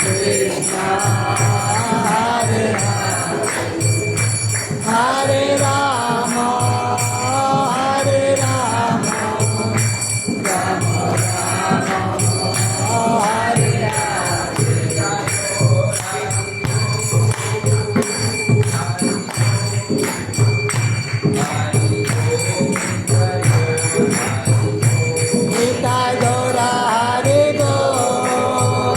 Krishna, Hare Rama, Hare Rama, Hare Rama, Rama Rama, Hare Hare. Nitai Gaura Hare Bol,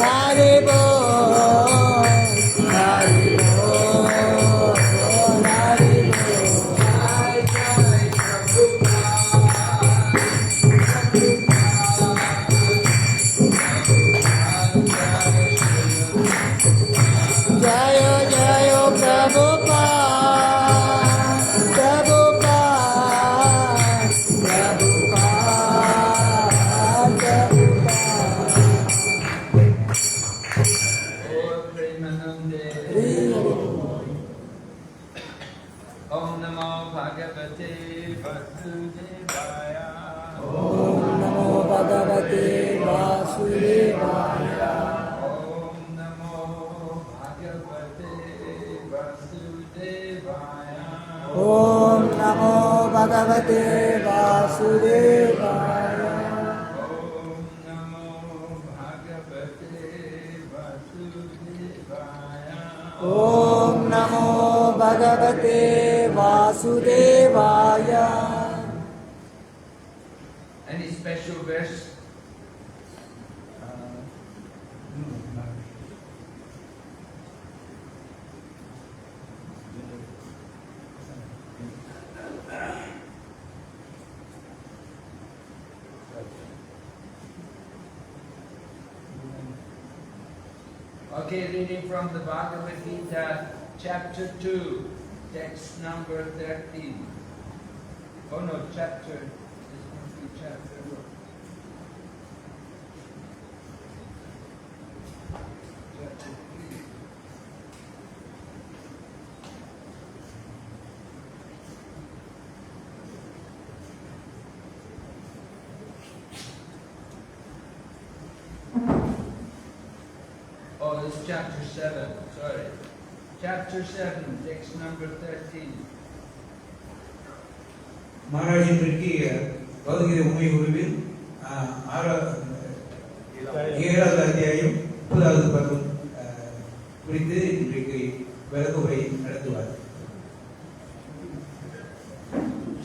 Hare Bol, Hare Bol, Hare Bol. Jayo Jayo Prabhupada, Prabhupada, Prabhupada, Om Namo Bhagavate Vasudevaya. Om Namo Bhagavate Vasudevaya. Om Namo Bhagavate Vasudevaya. Om Namo Bhagavate Vasudevaya. Om Namo Bhagavate Vasudevaya. Om Namo Bhagavate Vasudevaya. Any special verse? Okay, reading from the Bhagavad Gita, chapter 2, text number 13. Oh no, chapter. This must be chapter. Chapter 3. Oh, this is chapter 7, sorry. Chapter 7, text number 13. மகாராஜின்றைக்கு Bhagavad Gita உண்மை குழுவில் 7வது அத்தியாயம் 30வது பருவம் குறித்து இன்றைக்கு விளக்க உரை நடத்துவார்.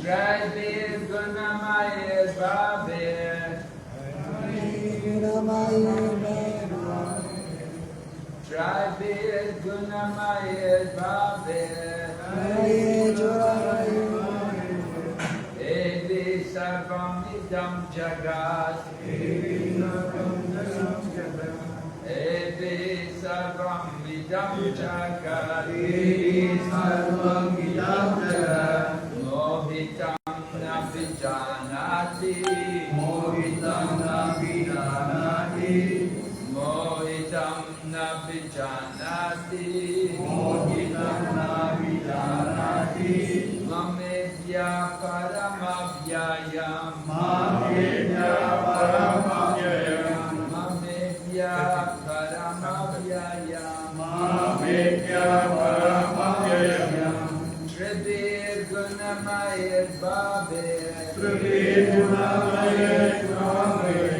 Tribir Gunamaya Bhavir. Tribir Gunamaya Bhavir. Evi Sarvam Idam Jagat. Evi Sarvam Idam Jagat. Mohitam na vijanati. Mohitam na vijanati. Mohitam na vijanati. Mohitam na vijanati. Mamedya paramavyayam. Mamedya paramavyayam. Mamedya paramavyayam. Mamedya paramavyayam. Tribir Gunamaya Bhavir. Tribir Gunamaya Bhavir.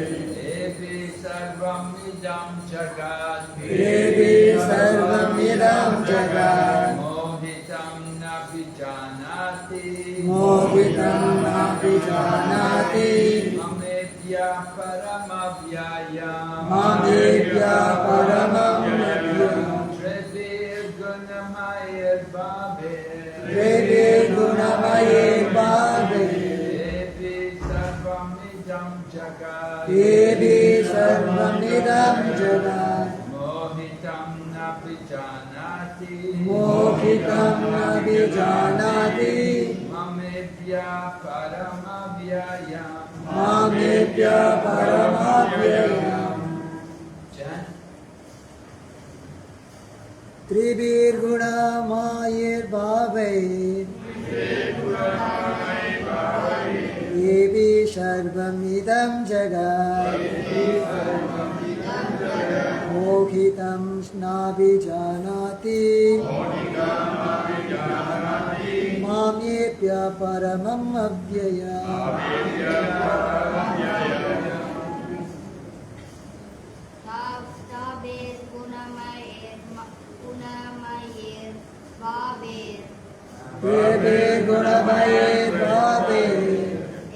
Evi Sarvam Idam Jagat. Evi Sarvam Idam Jagat. Mohitam na vijanati. Mohitam na vijanati. Mamedya paramavyayam. Mamedya paramavyayam. Tribir Gunamaya Bhavir. Tribir Gunamaya Bhavir. Evi Sarvam Idam Jagat. Evi Sarvam Idam Jagat. Mohitam na vijanati. Mohitam na vijanati. Mamedya paramavyayam. Mamedya paramavyayam. Chant. Tribir Gunamaya Bhavir. Evi Sarvam Idam Jagat. मोहितं नाभिजानाति मामेभ्य परमम् अव्ययम् Tabir Gunamayer Gunamayer Babir देवे गुणमये भावे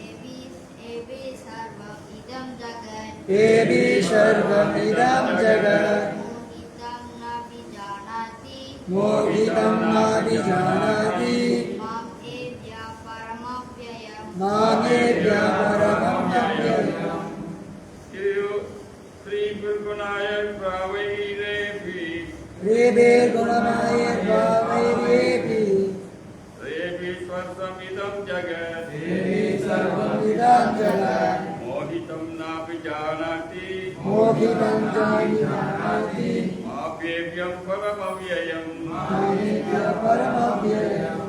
Evi Sarvam Idam Jagat देवी सर्वमिदं जगत् Mohitam Nabijanati मोहितं नाभिजानाति Mam Evya Paramavyayam मामेभ्य परमम् अव्ययम् देवे गुणमये भावैरेपि देवी सर्वमिदं जगत् मोहितं नाभिजानाति मोहितं जानाति माप्येभ्यं परमव्ययम् मामेभ्य परमव्ययम्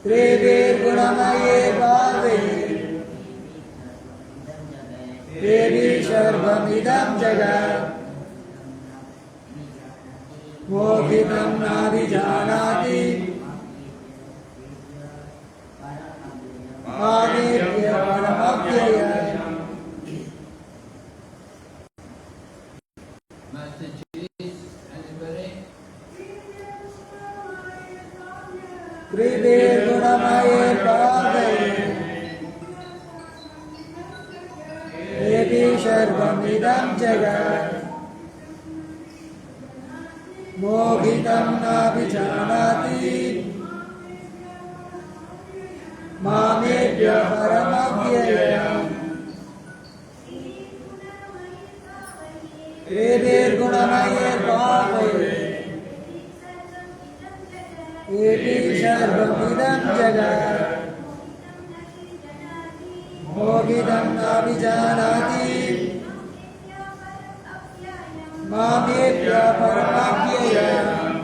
देवे गुणमये भावे देवी सर्वमिदं जगत् मोहितं नाभिजानाति मामेभ्य परमव्ययम् Messages? Anybody? देवे गुणमये भावे देवी सर्वमिदं जगत् मोहितं नाभिजानाति मामेभ्य परमव्ययम् देवे गुणमये भावे देवी सर्वमिदं जगत् मोहितं नाभिजानाति मामेभ्य परमव्ययम्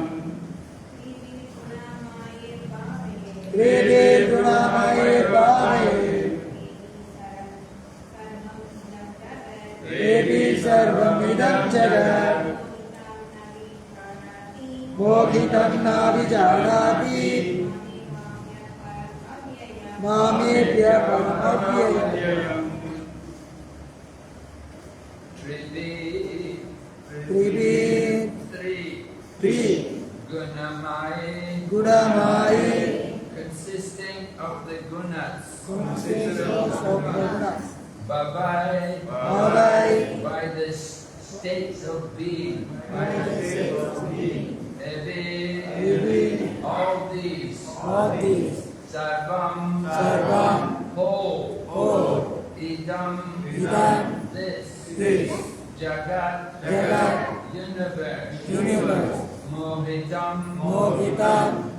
देवे गुणमये भावे देवी सर्वमिदं जगत् मोहितं नाभिजानाति मामेभ्य परमव्ययम् Three. Gunamaye. गुणमाये Consisting of the gunas. गुणस् Bhavai. भावै By the states of being. Evi. All these. of these Sarvam. Sarvam. Whole. Idam. This. Jagat. Universe. Mohitam.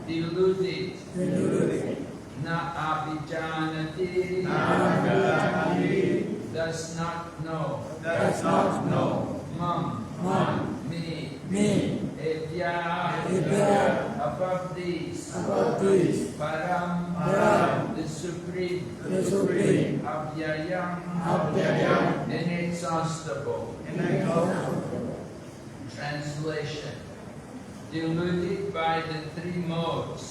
Deluded. Na abhijanati. Does not know. Mam. Me. Evya. Above these. Param. The supreme. Avyayam. Inexhaustible. Translation. Deluded by the three modes,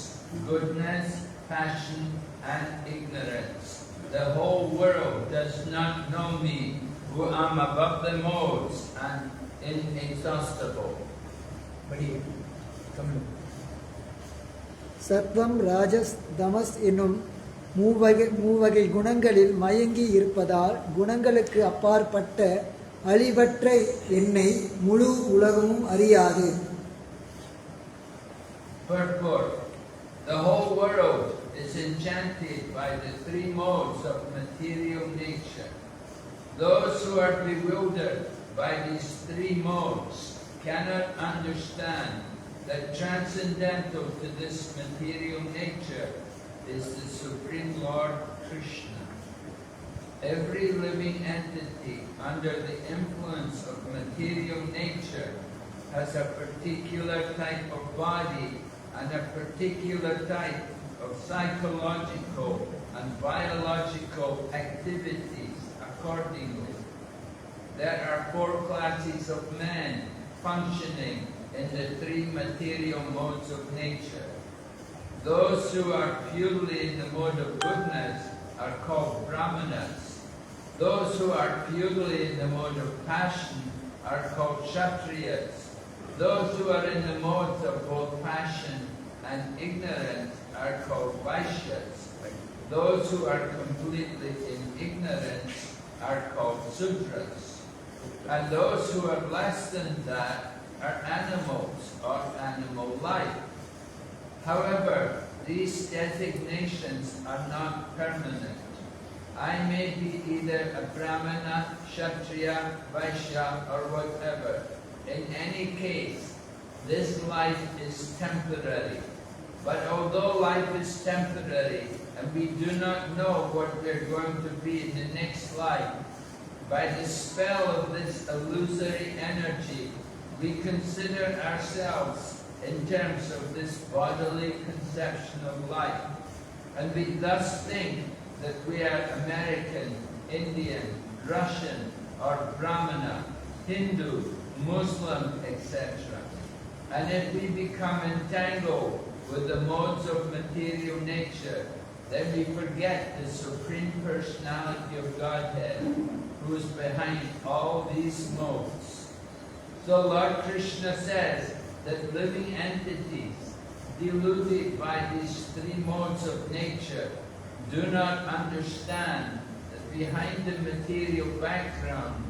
goodness, passion, and ignorance. The whole world does not know me, who am above the modes and inexhaustible. சத்வம் ராஜஸ் தமஸ் என்னும் மூவகை குணங்களில் மயங்கி இருப்பதால் குணங்களுக்கு அப்பாற்பட்ட அழிவற்ற என்னை முழு உலகமும் அறியாது. Purport. The whole world is enchanted by the three modes of material nature. Those who are bewildered by these three modes cannot understand that transcendental to this material nature is the Supreme Lord Krishna. Every living entity under the influence of material nature has a particular type of body and a particular type of psychological and biological activities accordingly. there are 4 classes of men functioning in the 3 material modes of nature. Those who are purely in the mode of goodness are called Brahmanas. Those who are purely in the mode of passion are called Kshatriyas. Those who are in the modes of both passion and ignorance are called Vaishyas. Those who are completely in ignorance are called Sudras. And those who are less than that are animals or animal-like. However, these designations are not permanent. I may be either a Brahmana, Kshatriya, Vaishya, or whatever. In any case, this life is temporary. But although life is temporary, and we do not know what we're going to be in the next life, by the spell of this illusory energy, we consider ourselves in terms of this bodily conception of life. And we thus think that we are American, Indian, Russian, or Brahmana, Hindu, Muslim, etc. And if we become entangled with the modes of material nature, then we forget the Supreme Personality of Godhead, who is behind all these modes. So Lord Krishna says that living entities deluded by these 3 modes of nature do not understand that behind the material background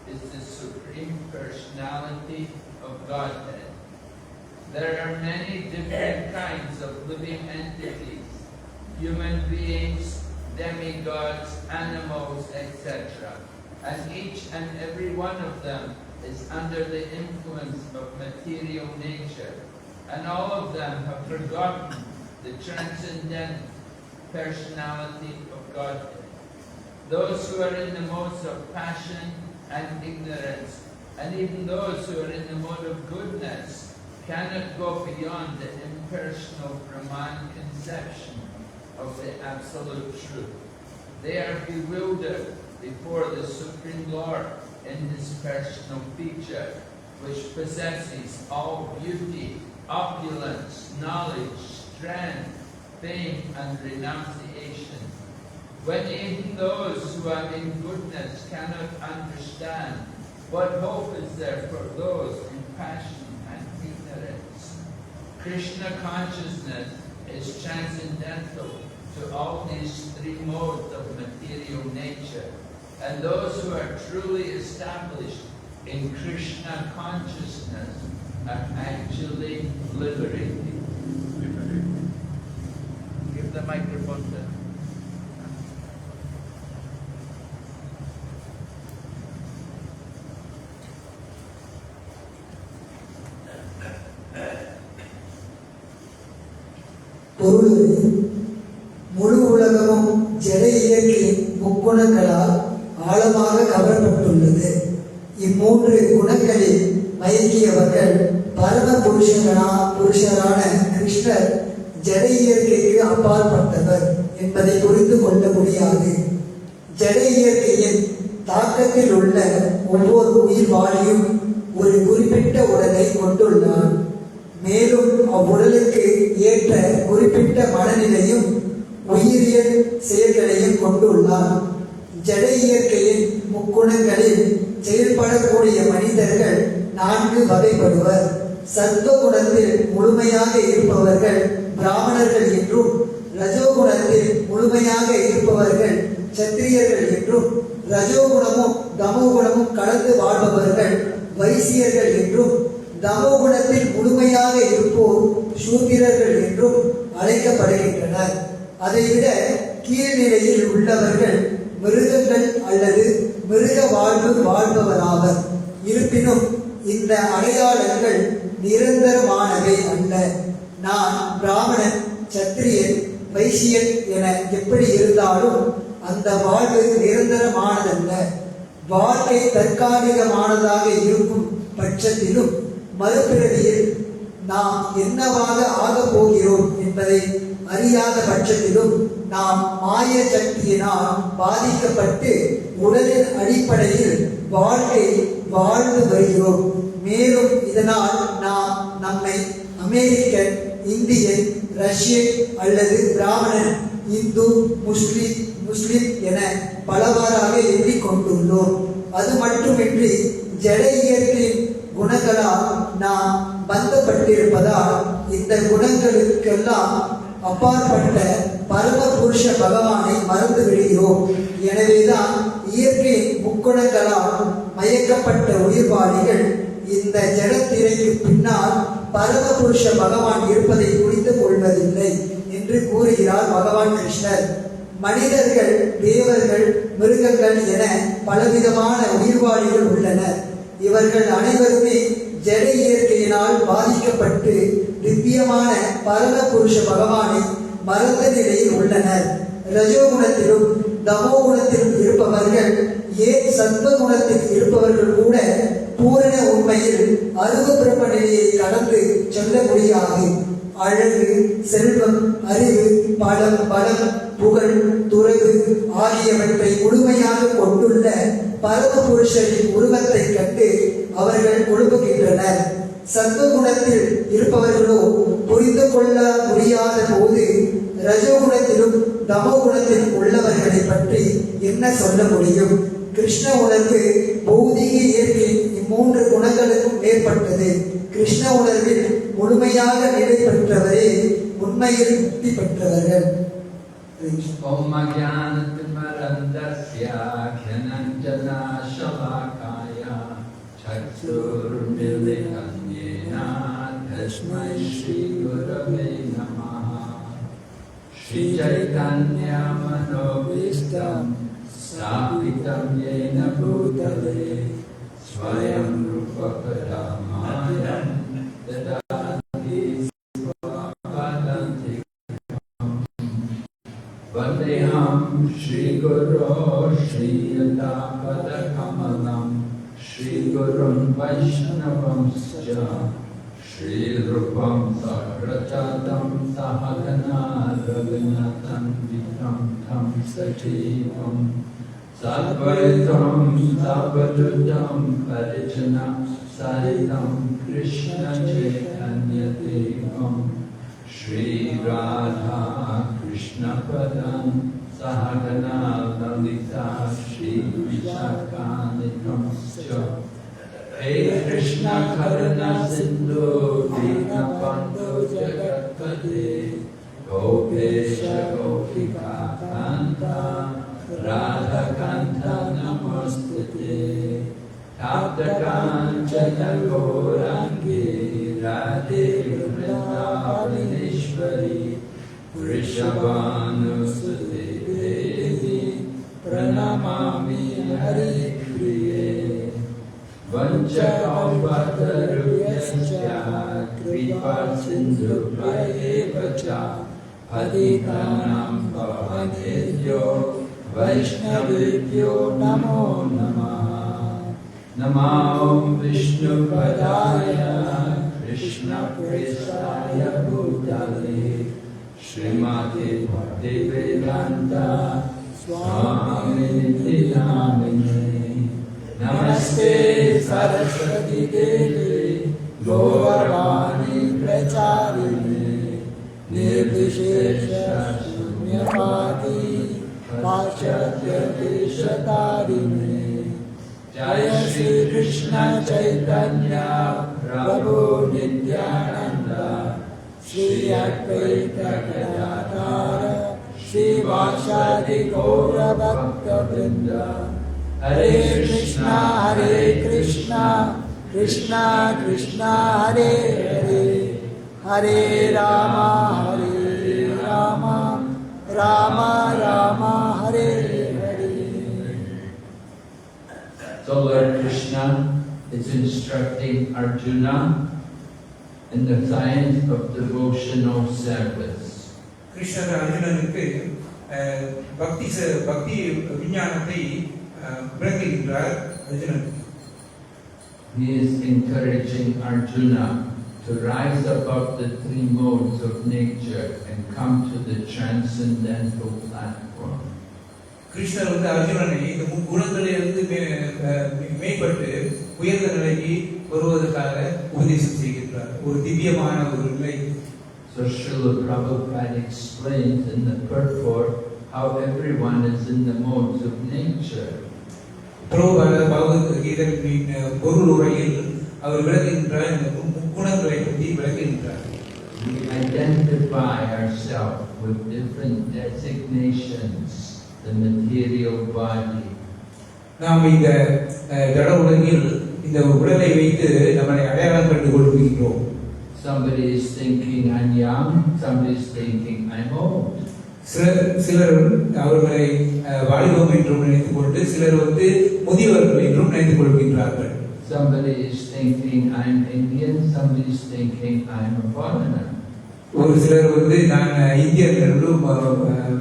is the Supreme Personality of Godhead. There are many different kinds of living entities, human beings, demigods, animals, etc. And each and every one of them is under the influence of material nature. And all of them have forgotten the transcendent personality of Godhead. Those who are in the modes of passion and ignorance, and even those who are in the mode of goodness, cannot go beyond the impersonal Brahman conception of the Absolute Truth. They are bewildered before the Supreme Lord in His personal feature, which possesses all beauty, opulence, knowledge, strength, fame, and renunciation. When even those who are in goodness cannot understand, what hope is there for those in passion and ignorance? Krishna consciousness is transcendental to all these 3 modes of material nature, and those who are truly established in Krishna consciousness are actually liberated. Give the microphone to them. பொருள் முழு உலகமும் ஜட இயற்கையின் முக்குணங்களால் ஆழமாக கவரப்பட்டுள்ளது. இம்மூன்று குணங்களில் மயங்கியவர்கள் பரம புருஷரான கிருஷ்ணர் ஜட இயற்கைக்கு அப்பாற்பட்டவர் என்பதை புரிந்து கொள்ள முடியாது. ஜட இயற்கையின் தாக்கத்தில் உள்ள ஒவ்வொரு உயிர் வாழியும் ஒரு குறிப்பிட்ட உடலை கொண்டுள்ளார். மேலும் அவ்வுடலுக்கு ஏற்ற குறிப்பிட்ட மனநிலையும் உயிரியல் செயல்களையும் கொண்டுள்ளார். ஜட இயற்கையின் முக்குணங்களில் செயல்படக்கூடிய மனிதர்கள் 4 வகைப்படுவர். சத்வகுணத்தில் முழுமையாக இருப்பவர்கள் பிராமணர்கள் என்றும், ரஜோகுணத்தில் முழுமையாக இருப்பவர்கள் சத்திரியர்கள் என்றும், ரஜோகுணமும் தமோகுணமும் கலந்து வாழ்பவர்கள் வைசியர்கள் என்றும், தமோகுணத்தில் முழுமையாக இருப்போர் சூத்திரர்கள் என்றும் அழைக்கப்படுகின்றனர். அதைவிட கீழ்நிலையில் உள்ளவர்கள் மிருகங்கள் அல்லது மிருக வாழ்வு வாழ்பவராவர். இருப்பினும் இந்த அடையாளங்கள் நிரந்தரமானவை அல்ல. நான் பிராமணன், சத்திரியன், வைசியன் என எப்படி இருந்தாலும் அந்த வாழ்வு நிரந்தரமானதல்ல. வாழ்க்கை தற்காலிகமானதாக இருக்கும் பட்சத்திலும் மறுபிறவியில் நாம் என்னவாக ஆகப் போகிறோம் என்பதை அறியாத பட்சத்திலும் நாம் மாய சக்தியினால் பாதிக்கப்பட்டு உடலின் அடிப்படையில் வாழ்க்கை வாழ்ந்து வருகிறோம். மேலும் இதனால் நாம் நம்மை அமெரிக்கன், இந்தியன், ரஷ்யன் அல்லது பிராமணன், இந்து, முஸ்லிம் என பலவாறாக எண்ணிக்கொண்டுள்ளோம். அது மட்டுமின்றி ஜட இயற்கையின் குணங்களால் நாம் பந்தப்பட்டிருப்பதால் இந்த குணங்களுக்கெல்லாம் அப்பாற்பட்ட பரம புருஷ பகவானை மறந்து விடுகிறோம். எனவேதான் இயற்கையின் முக்குணங்களால் மயக்கப்பட்ட உயிர்வாளிகள் இந்த ஜடத்திரைக்கு பின்னால் பரம புருஷ பகவான் இருப்பதை புரிந்து கொள்வதில்லை என்று கூறுகிறார் பகவான் கிருஷ்ணர். மனிதர்கள், தேவர்கள், மிருகங்கள் என பலவிதமான உயிர்வாளிகள் உள்ளனர். இவர்கள் அனைவருமே ஜட இயற்கையினால் பாதிக்கப்பட்டு திவ்யமான பரம புருஷ பகவானை மறந்த நிலையில் உள்ளனர். ரஜோகுணத்திலும் தமோ குணத்திலும் இருப்பவர்கள், ஏன் சத்வ குணத்தில் இருப்பவர்கள் கூட பூரண உண்மையில் அருவ பிரம்ம நிலையை கடந்து செல்ல முடியாது. அழகு, செல்வம், அறிவு, பலம், புகழ், துறவு ஆகியவற்றை முழுமையாக கொண்டுள்ள பரம புருஷரின் உருவத்தை கண்டு அவர்கள் குழுமுகின்றனர். சத்வகுணத்தில் இருப்பவர்களோ புரிந்து கொள்ள முடியாத போது ரஜோகுணத்திலும் தமோ குணத்திலும் உள்ளவர்களை பற்றி என்ன சொல்ல முடியும்? கிருஷ்ண உணர்வு பௌதிக இயற்கையின் இம்மூன்று குணங்களுக்கும் மேற்பட்டது. கிருஷ்ண உணர்வில் முழுமையாக நிலை பெற்றவரே உண்மையில் முக்தி பெற்றவர்கள். Om Ajnanatimmarandasya Gyananjana Shalakaya Chaksturmilitam Yena Tasmai Shri Gurave Namaha Shri Chaitanya Manobhistam Sthapitam Yena Bhutale Swayam Rupa Paramayam Dadati Svapadanti Vandeham Shri Guru Shri Yatapada Kamalam Shri Gurun Vaishnavam Sja Shri Rupam Sagrajatam Sahagana Ravinatam Vikram Tam Sajivam Sadvaitam Sabadudam Parijanam Saitam Krishna Chaitanya Devam Shri Radha Krishna Padam Sahagana Lalita Shri Vishakanitam Sya Hey Krishna Karuna Sindhu Dinabandhu Jagatpate Gopesha Gopika Kanta Radha Kanta Namostute Tapta Kanchana Gaurangi Radhe Vrindavaneshwari Vrishabhanusute Devi Pranamami Hari Priye Vanchakalpatarubhyascha Kripa Sindhubhyayevacha Patitanam Pavanebhyo Vaishnavibhyo Namo Namah Namo Vishnu Padaya Krishna Prestaya Bhutale Srimati Bhaktivedanta Swami Namine Namaste Saraswati Devi Gauravani Pracharine Nirdvishesha Shunyavadi Pachatya Deshatarine Jaya Shri Krishna Chaitanya Prabhu Nityananda Shri Advaita Gadadhara Shri Vashadi Gaura Bhakta Vrinda Hare Krishna Krishna Krishna Hare Hare Hare Rama Rama Rama Hare Hare. So Lord Krishna is instructing Arjuna in the science of devotional service. கிருஷ்ணர் அர்ஜுனனுக்கு பக்தி விஞ்ஞானத்தை விளக்குகின்றார். Arjunan He is encouraging Arjuna to to rise above the three modes of nature and come to the transcendental platform. கிருஷ்ணர் வந்து அர்ஜுனனை இந்த குணங்களிலிருந்து மேம்பட்டு உயர்ந்த நிலைக்கு வருவதற்காக உபதேசம் செய்கின்றார். ஒரு திவ்யமான ஒரு நிலை. So Srila Prabhupada explains in the purport how everyone is in the modes of nature. Prabhupada பகவத்கீதையின் பொருள் உரையில் அவர் விளக்குகின்ற இந்த குணங்களை பற்றி விளக்குகின்றார். We identify ourselves with different designations, the material body. நாம் இந்த ஜட உலகில் இந்த உடலை வைத்து நம்மை அடையாளம் கண்டு கொள்கிறோம். Somebody is thinking I'm young, somebody is thinking I'm old. சிலர் அவர்களை வாலிபம் என்றும் நினைத்துக் கொண்டு சிலர் வந்து முதியவர்கள் என்றும் நினைத்துக் கொள்கின்றார்கள். Somebody is thinking I'm Indian, somebody is thinking I'm a foreigner. ஒரு சிலர் வந்து நான் இந்தியன் என்றும்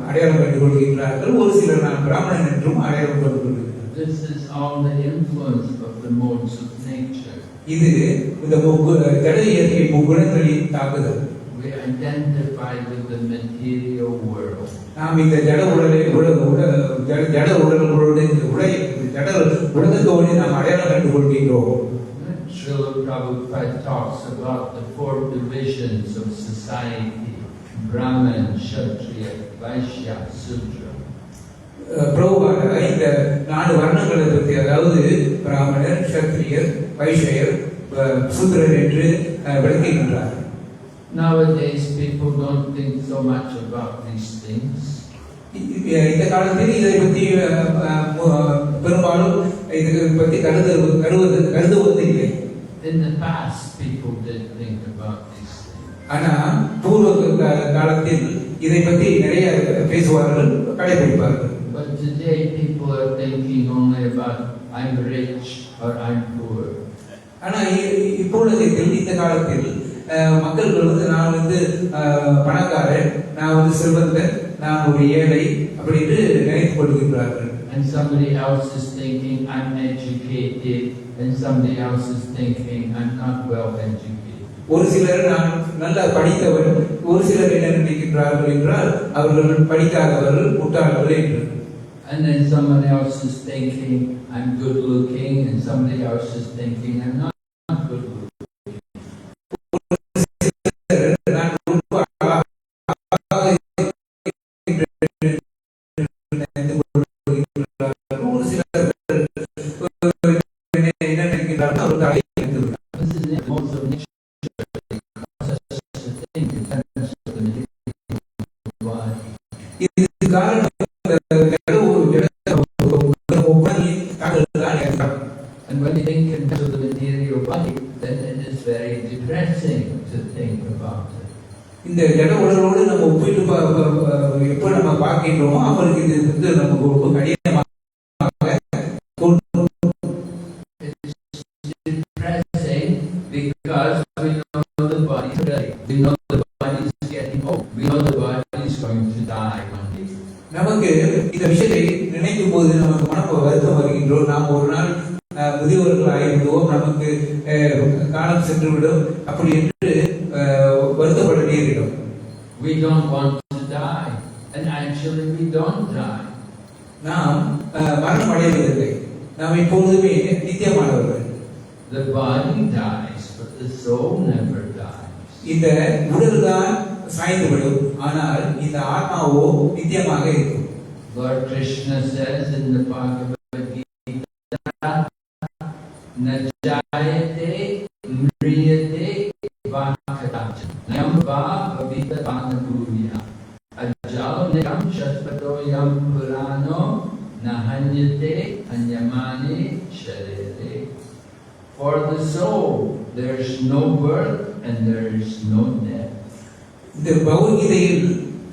அடையாளம் கண்டு கொள்கின்றார்கள். ஒரு சிலர் நான் பிராமணன் என்றும் அடையாளம் கண்டு கொள்கின்றார்கள். This is all the influence of the modes of nature. இது இந்த ஜட இயற்கை முக்குணங்களின் தாக்குதல். We identify with the material world. நாம் இந்த ஜட உடலை ஜட உடல்களோடு ஜட உலகத்தோடு நாம் அடையாளம் கண்டு கொள்கின்றோம். Srila Prabhupada talks about the four divisions of society: Brahman, Kshatriya, Vaishya, Sudra. Prabhupada இந்த 4 வர்ணங்களை பற்றி, அதாவது பிராமணர், க்ஷத்ரியர், வைஷ்யர், சூத்ரர் என்று விளக்குகின்றார். Nowadays people don't think so much about these things. இந்த காலத்தில் இதை பற்றி பெரும்பாலும் இதை பற்றி கருதுவதில்லை. In the past people did think about these things. ஆனா பூர்வ காலத்தில் இதை பற்றி நிறைய பேசுவார்கள், கடைபிடிப்பார்கள். But today people are thinking only about I'm rich or I'm poor. ஆனா இப்பொழுது இந்த காலத்தில் மக்கள் வந்து நான் வந்து பணக்காரன், நான் வந்து செல்வந்தன், நான் ஒரு ஏழை அப்படின்னு நினைத்துக் கொள்கின்றார்கள். And somebody else is thinking I'm educated, and somebody else is thinking I'm not well educated. ஒரு சிலர் நான் நல்லா படித்தவர், ஒரு சிலர் என்ன நினைக்கின்றார்கள் என்றால் அவர்கள் படிக்காதவர்கள், முட்டாள்கள் என்று. And then someone else is thinking I'm good looking, and somebody else is thinking I'm not good looking. And when you think in terms of the material body, then it is very depressing to think about it. இந்த ஜட உடலோடு நம்ம ஒப்பிட்டு எப்ப நம்ம பார்க்கின்றோமோ அவருக்கு இது வந்து நமக்கு ரொம்ப கடினமாக Depressing because we know the body is ready. We know the body is getting old. We know the body is going to die one day. நமக்கு இந்த விஷயத்தை நினைக்கும் போது நமக்கு மனம் வருத்தம் வருகின்றோம். நாம் ஒரு நாள் முதியவர்கள் ஆகிவிடுவோம், நமக்கு காலம் சென்றுவிடும், அப்படி என்று வருத்தப்பட நேரிடும். We don't want to die, and actually we don't die. நாம் மரணம் அடைவதில்லை, நாம் எப்பொழுதுமே நித்தியமானவர்கள். The body dies, but the soul never dies. இந்த உடல் தான் சாய்ந்துவிடும், ஆனால் இந்த ஆத்மாவோ நித்தியமாக இருக்கும். Lord Krishna says in the Bhagavad Gita, Najayate mriyate vakatacha Nayam va bhavita vanabhuya Ajalam shaspadoyam purano Nahanyate anyamani sharire. For the soul, there is no birth and there is no death. இந்த பகவத்கீதையில்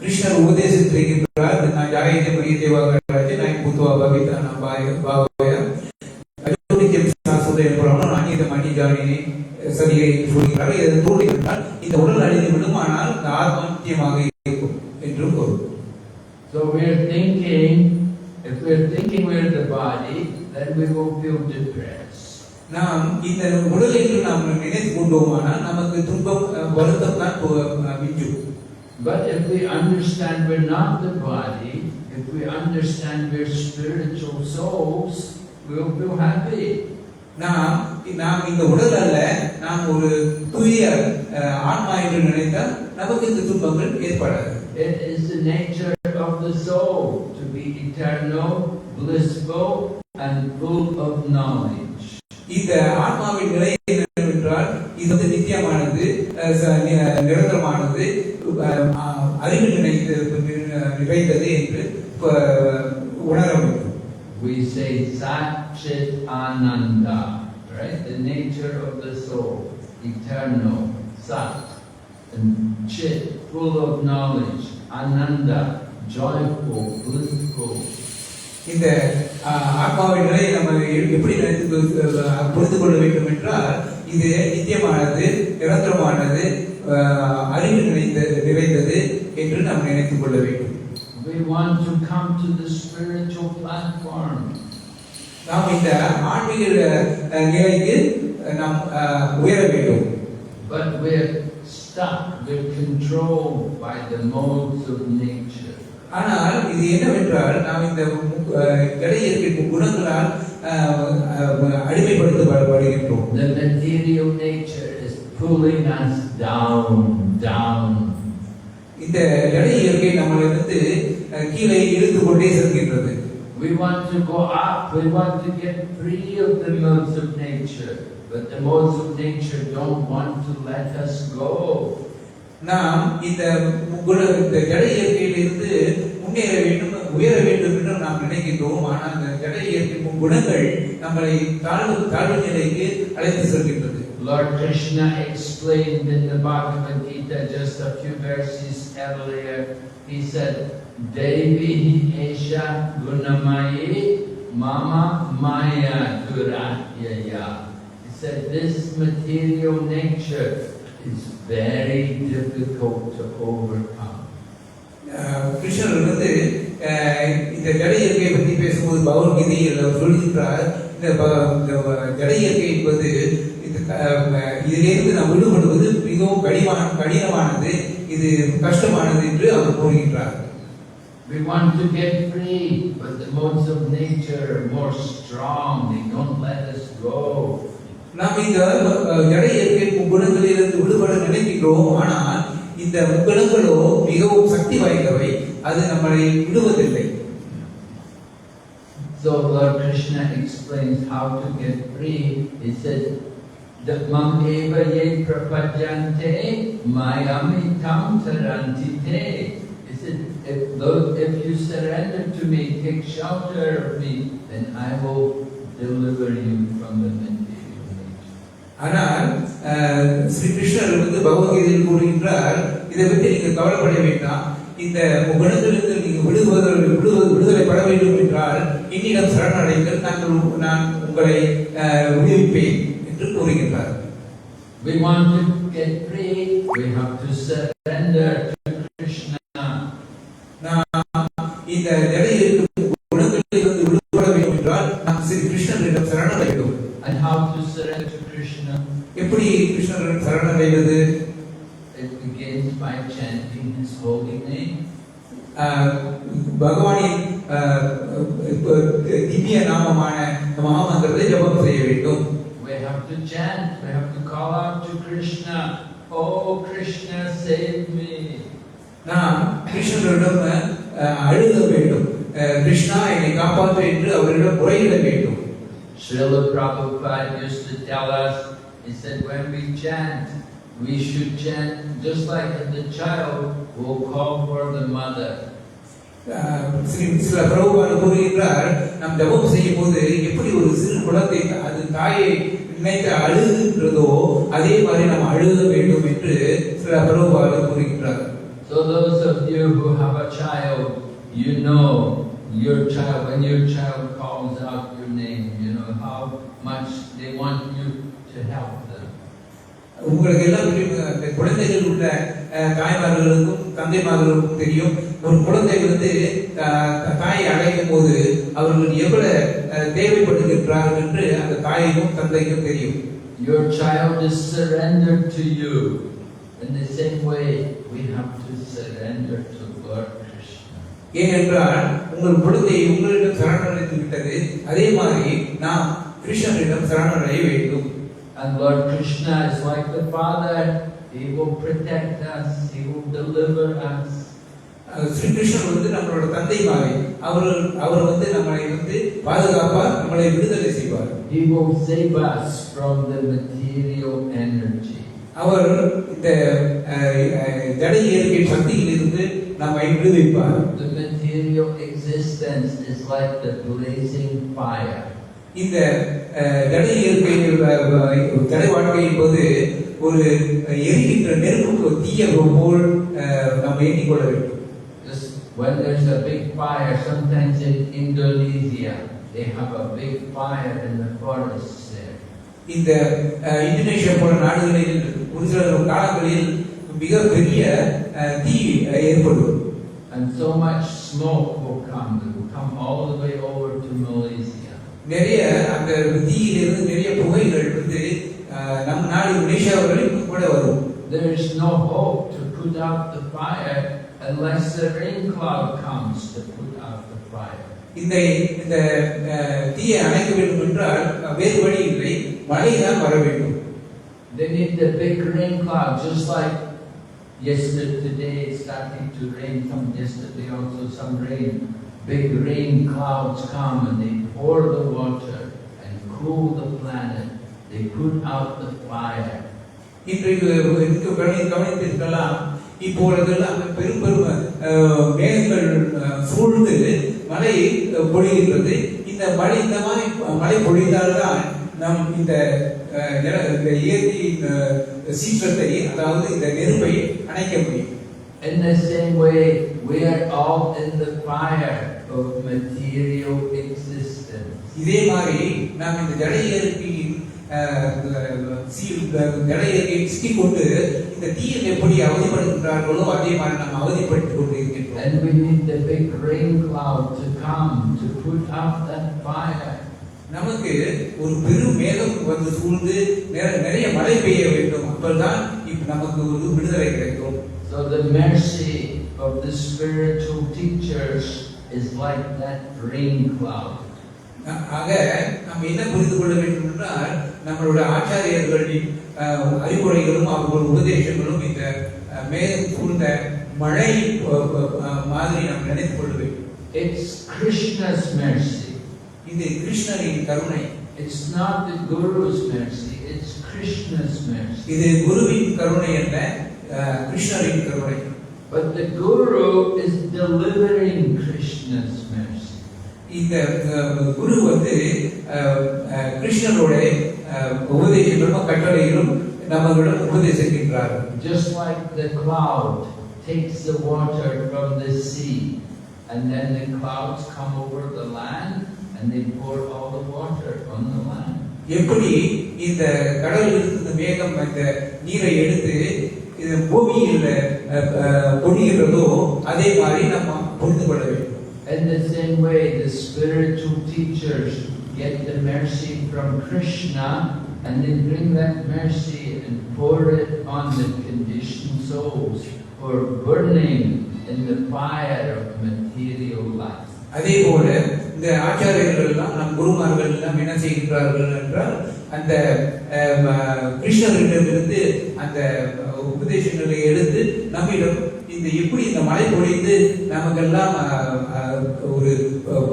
கிருஷ்ணர் உபதேசித்திருக்கின்றார், நான் ஜாயத்தை மரியத்தை வாகராஜ நான் புத்துவா பவிதா நான் பாவய அஜோனித்யம் சாஸ்வத என்பவனும் அந்நியதம் அந்நிஜானியை சரியை சொல்கிறார். இதன் பொருள் என்றால் இந்த உடல் அழிந்து விடும், ஆனால் இந்த ஆத்மா நித்தியமாக இருக்கும் என்று பொருள். So we're thinking, if we're thinking we're the body, then we will feel depressed. நாம் இந்த உடல் என்று நாம் நினைத்து கொண்டோமானால் நமக்கு துன்பம் வருத்தம் தான் மிஞ்சும். But if we understand we're not the body, if we understand we're spiritual souls, we'll feel happy. நாம் இந்த உடல் அல்ல, நாம் ஒரு தூய ஆன்மா என்று நினைத்தால் நமக்கு இந்த துன்பங்கள் ஏற்படாது. It is the nature of the soul to be eternal, blissful, and full of knowledge. இந்த ஆன்மாவின் நிலை என்னவென்றால் இது வந்து நித்தியமானது, நிரந்தரமானது, அறிவு நிறைந்தது என்று உணர முடியும். We say Sat Chit Ananda, right? The nature of the soul, eternal, Sat, and Chit, full of knowledge, Ananda, joyful, blissful. இந்த ஆத்மாவின் நிலையை நம்ம எப்படி புரிந்து கொள்ள வேண்டும் என்றால் இது நித்தியமானது, நிரந்தரமானது, அறிவு நிறைந்தது என்று நாம் நினைத்துக் கொள்ள வேண்டும். We want to come to the spiritual platform. நாம் இந்த ஆன்மீக நிலைக்கு நாம் உயர வேண்டும். But we're stuck, we're controlled by the modes of nature. ஆனால் இது என்னவென்றால் நாம் இந்த இடையிற்கும் குணங்களால் அடிமைப்படுத்தப்படுகின்றோம். The material nature is pulling us down. இந்த இயற்கை நம்மளை வந்து கீழே இழுத்து கொண்டே செல்கின்றது. We want to go up, we want to get free of the modes of nature, but the modes of nature don't want to let us go. நாம் இந்த இயற்கையிலிருந்து முன்னேற வேண்டும், உயர வேண்டும் என்று நாம் நினைக்கின்றோம். ஆனால் அந்த இயற்கை குணங்கள் நம்மளை தாழ்வு நிலைக்கு அழைத்து செல்கின்றது. Lord Krishna explained in the Bhagavad Gita just a few verses earlier. He said, Devi Esha Gunamayi Mama Maya Duratyaya. He said, this material nature is very difficult to overcome. கிருஷ்ணர் வந்து இந்த ஜட இயற்கையை பற்றி பேசும்போது பகவத்கீதையில் அவர் சொல்கின்றார், இந்த ஜட இயற்கை என்பது இதிலிருந்து நாம் விடுபடுவது மிகவும் கடினமானது, இது கஷ்டமானது என்று அவர் கூறுகின்றார். We want to get free, but the modes of nature are more strong. They don't let us go. நாம் இந்த ஜட இயற்கை குணங்களிலிருந்து விடுபட நினைக்கின்றோம். ஆனால் இந்த குணங்களோ மிகவும் சக்தி வாய்ந்தவை, அது நம்மளை விடுவதில்லை. So Lord Krishna explains how to get free. He said, that mam eva ye prapajante mayamitam tarantite. He said, if you surrender to me, take shelter of me, then I will deliver you from the material nature. ஆனால் ஸ்ரீ கிருஷ்ணர் வந்து பகவத்கீதையில் கூறுகின்றார், இதை பற்றி நீங்க கவலைப்பட வேண்டாம், இந்த குணத்திலிருந்து நீங்க விடுதலை பட வேண்டும் என்றால் என்னிடம் சரணடைங்கள், நான் உங்களை விடுவிப்பேன் என்று கூறுகின்றார். We want to get free, we have to surrender to Krishna. இந்த நிலையில் குணங்களிலிருந்து விடுபட வேண்டும் என்றால் நாம் ஸ்ரீ கிருஷ்ணரிடம் சரணடைய வேண்டும். And how to surrender to Krishna? எப்படி கிருஷ்ணரிடம் சரணடைவது? It begins by chanting His holy name. பகவானின் திவ்ய நாமமான மகாமந்திரத்தை ஜபம் செய்ய வேண்டும். We have to chant, we have to call out to Krishna, oh Krishna save me. நாம் கிருஷ்ணரிடம் அழுத வேண்டும், கிருஷ்ணா என்னை காப்பாற்று என்று அவரிடம் முறையிட வேண்டும். Srila Prabhupada used to tell us, he said, when we chant, we should chant just like the child will call for the mother. சில பிரபுபாத கூறுகின்றார், நாம் ஜபம் செய்யும் போது எப்படி ஒரு சிறு குழந்தை அது தாயை நினைத்து அழுகின்றதோ அதே மாதிரி நாம் அழுக வேண்டும் என்று சில பிரபுபாத கூறுகின்றார். So those of you who have a child, you know your child, when your child calls out your name, you know how much they want you to help them. உங்களுக்கு எல்லாம் தெரியும், அந்த குழந்தைகள் உள்ள தாய்மார்களுக்கும் தந்தைமார்களுக்கும் தெரியும். ஒரு குழந்தை வந்து தாயை அழைக்கும் போது அவர்கள் எவ்வளவு தேவைப்படுகின்றார்கள் என்று அந்த தாய்க்கும் தந்தைக்கும் தெரியும். Your child is surrendered to you. In the same way, we have to surrender to Lord Krishna. ஏனென்றால் உங்கள் குழந்தை உங்களிடம் சரணடைந்து விட்டது, அதே மாதிரி நாம் கிருஷ்ணனிடம் சரணடைய வேண்டும். And Lord Krishna is like the Father. He will protect us. He will deliver us. Sri Krishnan வந்து நம்மளோட தந்தை மாதிரி அவர் வந்து நம்மளை வந்து பாதுகாப்பார், நம்மளை விடுதலை செய்வார். He will save us from the material energy. அவர் இந்த ஜட இயற்கை சக்தியில் இருந்து நம்மை விடுவிப்பார். The material existence is like the blazing fire. இந்த ஜட இயற்கை ஜட வாழ்க்கை என்பது ஒரு எரிகின்ற நெருப்புக்கு தீய போல் நாம் எண்ணிக்கொள்ள வேண்டும். When there's a big fire, sometimes in Indonesia, they have a big fire in the forests there. இந்த இந்தோனேஷியா போன்ற நாடுகளில் ஒரு சில காலங்களில் மிக பெரிய தீ ஏற்படும். And so much smoke will come all the way over to Malaysia. நிறைய அந்த தீயிலிருந்து நிறைய புகைகள் வந்து நம் நாடு மலேசியா வரைக்கும் கூட வரும். There is no hope to put out the fire unless the rain cloud comes to put out the fire. இந்த தீயை அணைக்க வேண்டும் என்றால் வேறு வழி இல்லை, மழை தான் வர வேண்டும். They need the big rain cloud, just like today it's starting to rain. Yesterday also some rain. Big rain clouds come and they pour the water and cool the planet. They put out the fire. இன்றைக்கு கவனித்திருக்கலாம், இப்பொழுதெல்லாம் பெரும் மேகங்கள் சூழ்ந்து மழை பொழிகின்றது. இந்த மாதிரி மழை பொழிந்தால்தான் நம் இந்த இயற்கை சீற்றத்தை, அதாவது இந்த நெருப்பை அணைக்க முடியும். In the same way, we are all in the fire of material existence. இதே மாதிரி நாம் இந்த ஜட இயற்கையின் சிக்கிக் கொண்டு இந்த தீயில் எப்படி அவதிப்படுகின்றார்களோ அதே மாதிரி நாம் அவதிப்பட்டுக் கொண்டு இருக்கின்றோம். And we need the big rain cloud to come to put out that fire. நமக்கு ஒரு பெரும் மேகம் வந்து சூழ்ந்து நிறைய மழை பெய்ய வேண்டும், அப்பதான் நமக்கு ஒரு விடுதலை கிடைக்கும். So the mercy of the spiritual teachers is like that rain cloud. ஆக நாம் என்ன புரிந்து கொள்ள வேண்டும் என்றால், நம்மளுடைய ஆச்சாரியர்களின் அறிவுரைகளும் அவர்கள் உபதேசங்களும் இந்த மேகம் சூழ்ந்த மழை மாதிரி நாம் நினைத்துக் கொள்ள வேண்டும். It's Krishna's mercy. இது கிருஷ்ணரின் கருணை. It's not the Guru's mercy. It's Krishna's mercy. இது குருவின் கருணை அல்ல, கிருஷ்ணரின் கருணை. But the Guru is delivering Krishna's mercy. இந்த குரு வந்து கிருஷ்ணரோட உபதேசங்களும் கட்டளைகளும் நம்மளிடம் உபதேசிக்கின்றார். Just like the cloud takes the water from the sea, and then the clouds come over the land and they pour all the water on the land. எப்படி இந்த கடலில் இந்த மேகம் இந்த நீரை எடுத்து இந்த பூமியில் பொழிகிறதோ அதே மாதிரி நம்ம புரிந்து கொள்ள வேண்டும். In the same way, the spiritual teachers get the mercy from Krishna and they bring that mercy and pour it on the conditioned souls who are burning in the fire of material life. அதே போல இந்த ஆச்சாரியர்கள் எல்லாம் நம் குருமார்கள் எல்லாம் என்ன செய்கிறார்கள் என்றால், அந்த கிருஷ்ணரிடமிருந்து அந்த உபதேசங்களை எடுத்து நம்மிடம் இந்த எப்படி இந்த மழை பொழிந்து நமக்கெல்லாம் ஒரு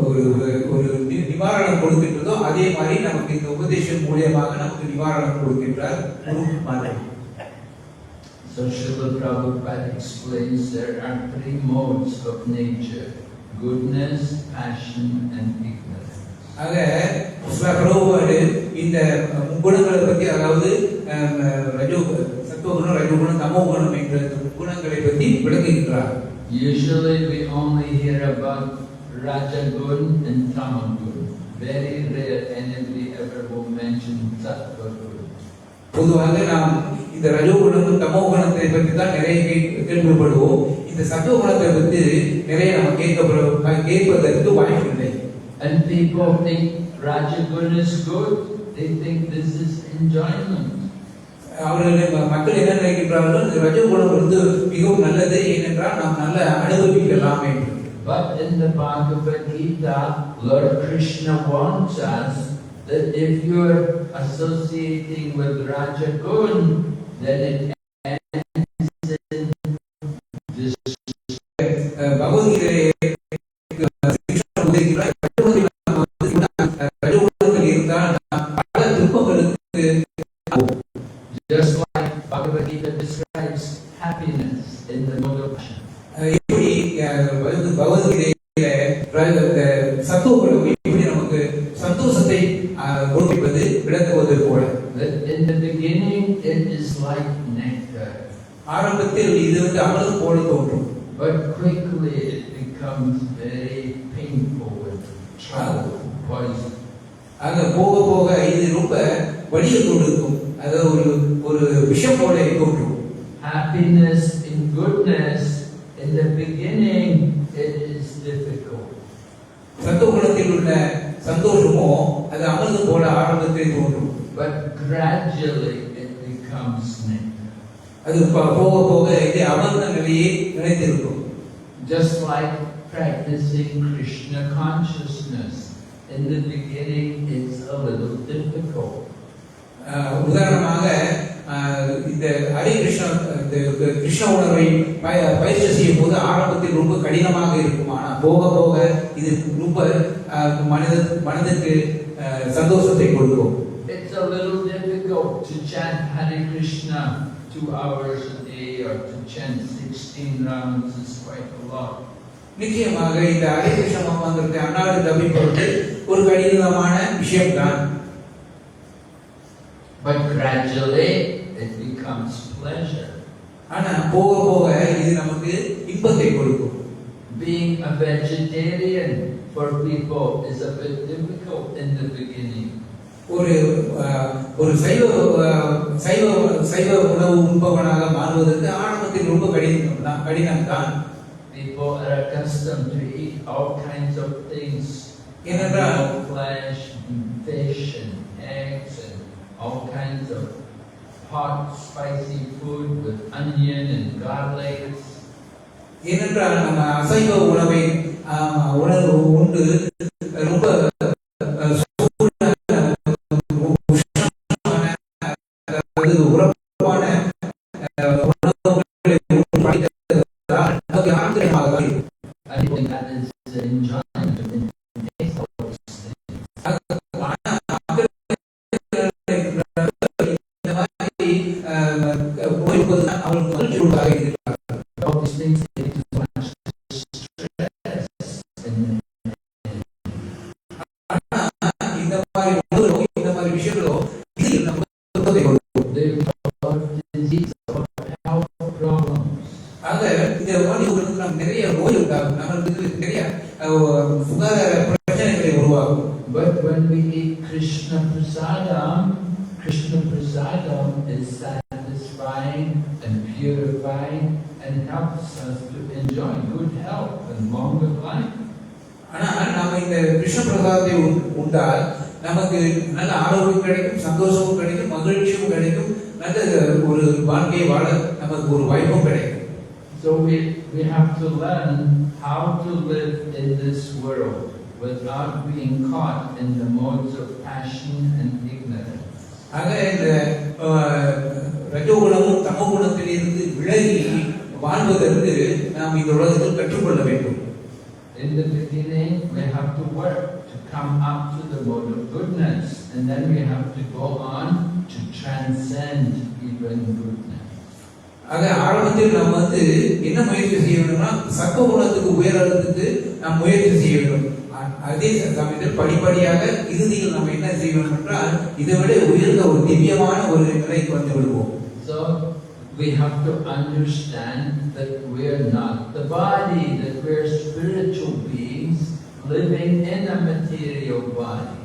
ஒரு நிவாரணம் கொடுக்கின்றதோ அதே மாதிரி நமக்கு இந்த உபதேசம் மூலியமாக நமக்கு நிவாரணம் கொடுக்கின்றார் குருமார்கள். So Srila Prabhupada explains there are three modes of nature: goodness, passion, and ignorance. ஆக பிரபுபாடு இந்த குணங்களை பற்றி, அதாவது சத்துவகுணம், ரஜோகுணம், தமோகுணம் என்ற குணங்களை பற்றி விளக்குகின்றார். Usually we only hear about Rajagun and Tamagun. Very rare anybody ever will mention Sattvagun. பொதுவாக நாம் இந்த ரஜோகுணம் தமோ குணத்தை பற்றி தான் நிறைய கேள்விப்படுவோம். இந்த சத்துவ குணத்தை பற்றி நிறைய நம்ம கேட்பதற்கு வாய்ப்பில்லை. And people think Rajaguna is good. They think this is enjoyment. அவர்கள் மக்கள் என்ன நினைக்கின்றார்கள், ரஜோகுணம் வந்து மிகவும் நல்லது, ஏனென்றால் நாம் நல்ல அனுபவிக்கலாம் என்று. But in the Bhagavad Gita, Lord Krishna warns us that if you're associating with Rajagun, then it ends in destruction. பகவத்கீதையை ரஜோகுணத்தில் இருந்தால் பல துன்பங்களுக்கு. Just like Bhagavad Gita describes happiness in the mode of passion. எப்படி பகவத்கீதையில சத்துவ குணம் எப்படி நமக்கு சந்தோஷத்தை கொடுப்பது விளக்குவது போல. That in the beginning it is like nectar, ஆரம்பத்தில் இது வந்து அமிர்தம் போல தோன்றும். but quickly it becomes very painful and trouble, poison. அங்க போக போக இது ரொம்ப வலியை கொடுக்கும், அது ஒரு விஷம் போல தோன்றும். Happiness in goodness, in the beginning it is difficult. சத்துவ குணத்தில் உள்ள சந்தோஷமோ அது அமிர்தம் போல ஆரம்பத்தில் தோன்றும். But gradually it becomes nectar. அது போக போக இது அமிர்த நிலையை நிலைத்திருக்கும். Just like practicing Krishna consciousness. In the beginning it's a little difficult. உதாரணமாக இந்த ஹரே கிருஷ்ண கிருஷ்ண உணர்வை பயிற்சி செய்யும் போது ஆரம்பத்தில் ரொம்ப கடினமாக இருக்கும். ஆனால் போக போக இது ரொம்ப மனதுக்கு சந்தோஷத்தை கொடுக்கும். It's a little difficult to chant Hare Krishna 2 hours a day or to chant 16 rounds is quite a lot. நிச்சயமாக இந்த ஹரே கிருஷ்ண மந்திரத்தை அன்னாடு தவிப்பது ஒரு கடினமான விஷயம்தான். But gradually it becomes pleasure. ஆனா போக போக இது நமக்கு இன்பத்தை கொடுக்கும். Being a vegetarian for people is a bit difficult in the beginning. ஒரு சைவ உணவு உண்பவனாக மாறுவதற்கு ஆரம்பத்தில் ரொம்ப கடினம் தான். People are accustomed to eat all kinds of things, flesh, and fish, and eggs, and all kinds of hot, spicy food with onion and garlic. ஏனென்றால் நம்ம அசைவ உணவை உண்டு ரொம்ப உரப்பான உணவுகளை படித்ததால் நமக்கு ஆச்சரியமாக இருக்கும். I think that is the enjoyment of taste of those things. All these things lead to much stress and இந்த மாதிரி விஷயங்களோ இது நமக்கு துன்பத்தை கொடுக்கும். they have disease or health problems. ஆக இந்த வாழ்க்கைக்கு நாம் நிறைய நோய் உண்டாகும், நமக்கு நிறைய சுகாதார பிரச்சனைகளை உருவாகும். But when we eat Krishna Prasadam is satisfying and purifying and helps us to enjoy good health and longer life. ஆனால் நம்ம இந்த கிருஷ்ண பிரசாதத்தை உண்டால் நமக்கு நல்ல ஆரோக்கியம் கிடைக்கும், சந்தோஷமும் கிடைக்கும், மகிழ்ச்சியும் கிடைக்கும், நல்ல ஒரு வாழ்க்கையை வாழ நமக்கு ஒரு வாய்ப்பும் கிடைக்கும். So we have to learn how to live in this world without being caught in the modes of passion and ignorance. ஆக இந்த ரஜோகுணமும் தமோகுணத்தில் இருந்து விலகி வாழ்வதற்கு நாம் இந்த உலகத்தில் கற்றுக்கொள்ள வேண்டும். In the beginning, we have to work to come up to the mode of goodness, and then we have to go on to transcend even goodness. ஆக ஆரம்பத்தில் நாம் என்ன முயற்சி செய்ய வேண்டும்னா சத்துவ குணத்துக்கு உயர்றதுக்கு நாம் முயற்சி செய்ய வேண்டும். அதே சமயத்தில் படிப்படியாக இறுதியில் நம்ம என்ன செய்ய வேண்டும் என்றால் இதை விட உயர்ந்த ஒரு திவ்யமான ஒரு நிலைக்கு வந்து விடுவோம். So we have to understand that we are not the body, that we are spiritual beings living in a material body.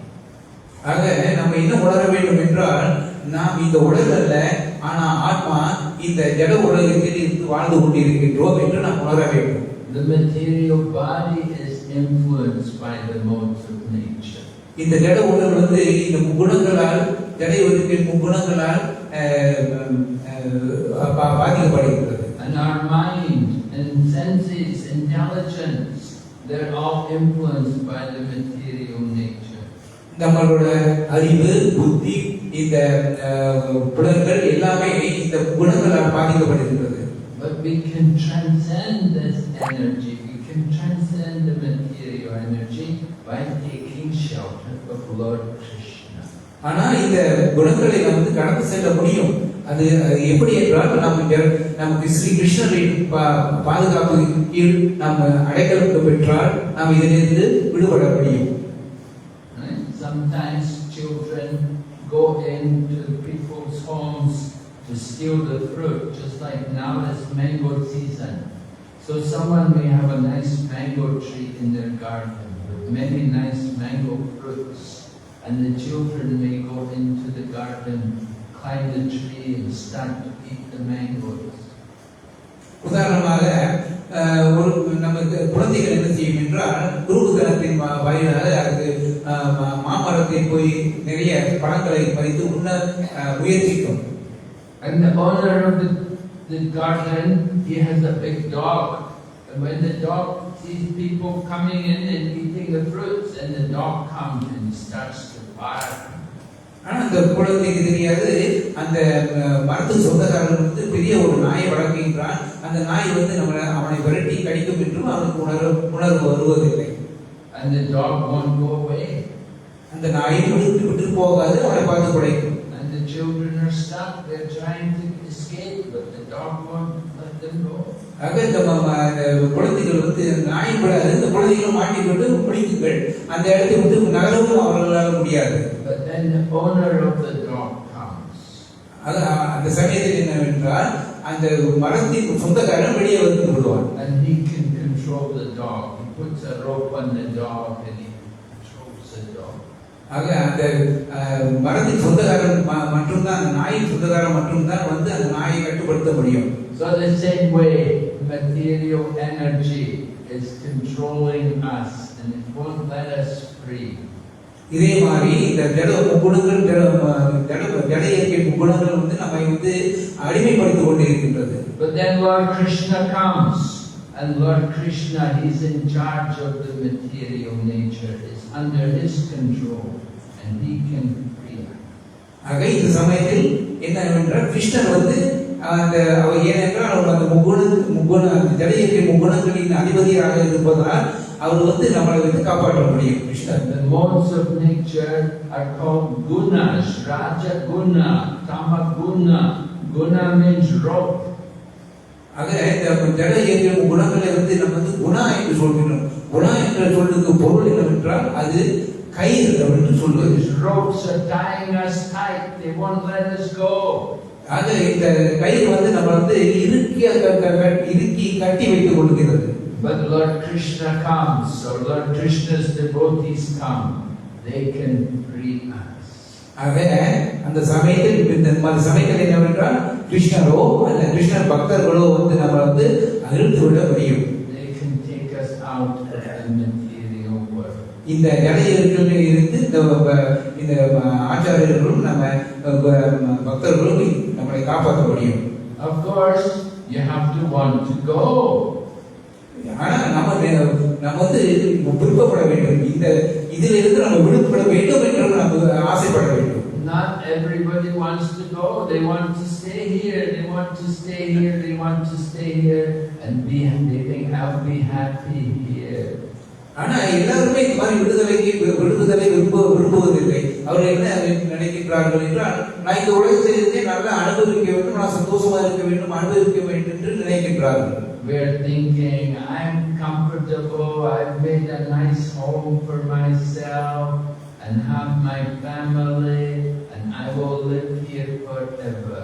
ஆக நம்ம என்ன உணர வேண்டும் என்றால் நாம் இந்த உடல் அல்ல, ஆனா ஆத்மா இந்த ஜட உலகத்தில் இருந்து வாழ்ந்து கொண்டிருக்கின்றோம் என்று நாம் உணர வேண்டும். The material body is influenced by the modes of nature. இந்த ஜட உடல் வந்து இந்த முக்குணங்களால் ஜட உலகின் முக்குணங்களால் பாதிக்கப்படுகிறது. And our mind and senses, intelligence, they're all influenced by the material nature. நம்மளோட அறிவு, புத்தி, இந்த புலன்கள் எல்லாமே இந்த குணங்களால் பாதிக்கப்படுகிறது. But we can transcend this energy. We can transcend the material energy by taking shelter of Lord Krishna. ஆனா இந்த குணங்களை வந்து கடந்து செல்ல முடியும். அது எப்படி என்றால் நமக்கு ஸ்ரீ கிருஷ்ணரின் பாதுகாப்பு கீழ் நாம் அடைக்கலம் பெற்றால் நாம் இதிலிருந்து விடுபட முடியும். Sometimes children go into people's homes to steal the fruit, just like now is mango season. So someone may have a nice mango tree in their garden with many nice mango fruits, and the children may go into the garden, climb the tree and start to eat the mangoes. உதாரணமாக நமக்கு குழந்தைகள் என்ன செய்யும் என்றால் குருகுதனத்தின் வாயிலாக அது மாமரத்தில் போய் நிறைய பழங்களை பறித்து உண்ண முயற்சிக்கும். And the owner of the garden, he has a big dog. And when the dog sees people coming in and eating the fruits, and the dog comes and starts to bark. ஆனா அந்த குழந்தைக்கு தெரியாது, அந்த மரத்து சொந்தக்காரன் வந்து பெரிய ஒரு நாயை வளர்க்கின்றான். அந்த நாய் வந்து அவனை விரட்டி கடிக்கும் என்றும் அவனுக்கு உணர்வு வருவதில்லை. And the dog won't go away. அந்த நாயை விட்டு போகாது, அவனை பார்த்து குறைக்கும். And the children are stuck. They're trying to escape, but the dog won't let them go. ஆக இந்த குழந்தைகள் வந்து நாய் விடாது, இந்த குழந்தைகளும் மாட்டிக்கொண்டு பிடிக்குங்கள். அந்த இடத்தை விட்டு நகரவும் அவர்களால் முடியாது. But then the owner of the dog comes. அந்த சமயத்தில் என்னவென்றால் அந்த மரத்தின் சொந்தக்காரன் வெளியே வந்து விடுவான். And he can control the dog. He puts a rope on the dog and he controls the dog. ஆக அந்த மரத்தின் சொந்தக்காரன் மட்டும்தான், அந்த நாயின் சொந்தக்காரன் மட்டும்தான் வந்து அந்த நாயை கட்டுப்படுத்த முடியும். So the same way, material energy is controlling us and it won't let us free. இதே மாதிரி இந்த ஜட குணங்கள் ஜட இயற்கை குணங்கள் வந்து நம்மை வந்து அடிமைப்படுத்திக் கொண்டிருக்கின்றது. But then Lord Krishna comes, and Lord Krishna, he's in charge of the material nature, is under his control, and he can free us. ஆக இந்த சமயத்தில் என்னவென்றால் கிருஷ்ணர் வந்து ஏனென்றால் அவர் அந்த முக்குண ஜட இயற்கை முக்குணங்களின் அதிபதியாக இருப்பதால் அவர் வந்து நம்மளை வந்து காப்பாற்ற முடியும். கிருஷ்ணர். The modes of nature are called gunas, raja guna, tama guna. Guna means rope. ஆக இந்த ஜட இயற்கை குணங்களை வந்து நம்ம வந்து குணா என்று சொல்கிறோம். குணா என்ற சொல்லுக்கு பொருள் என்னவென்றால் அது கயிறு என்று சொல்வது. These ropes are tying us tight. They won't let us go. ஆக இந்த கயிறு வந்து நம்ம வந்து இறுக்கி கட்டி வைத்துக் கொள்கிறது. But Lord Krishna comes, or Lord Krishna's devotees come, they can free us. ஆக அந்த சமயத்தில் இந்த சமயத்தில் என்னவென்றால் கிருஷ்ணரோ அல்ல கிருஷ்ணர் பக்தர்களோ வந்து நம்ம வந்து அழுத்து விட முடியும். They can take us out of the material world. இந்த ஜடையிலிருந்து இருந்து இந்த ஆச்சாரியர்களும் நம்ம பக்தர்களும் நம்மளை காப்பாற்ற முடியும். Of course, you have to want to go. ஆனா நம்ம வந்து விருப்பப்பட வேண்டும். இந்த இதிலிருந்து நம்ம விடுபட வேண்டும் என்று நம்ம ஆசைப்பட வேண்டும். Not everybody wants to go. They want to stay here. They want to stay here. They want to stay here and they think I'll be happy here. ஆனா எல்லாருமே இந்த மாதிரி விடுதலை விரும்புவதில்லை. அவர்கள் என்ன நினைக்கின்றார்கள் என்றால் நான் இந்த உலகத்திலிருந்தே நல்லா அனுபவிக்க வேண்டும், நான் சந்தோஷமா இருக்க வேண்டும், அனுபவிக்க வேண்டும் என்று நினைக்கின்றார்கள். We're thinking, I'm comfortable, I've made a nice home for myself and have my family and I will live here forever.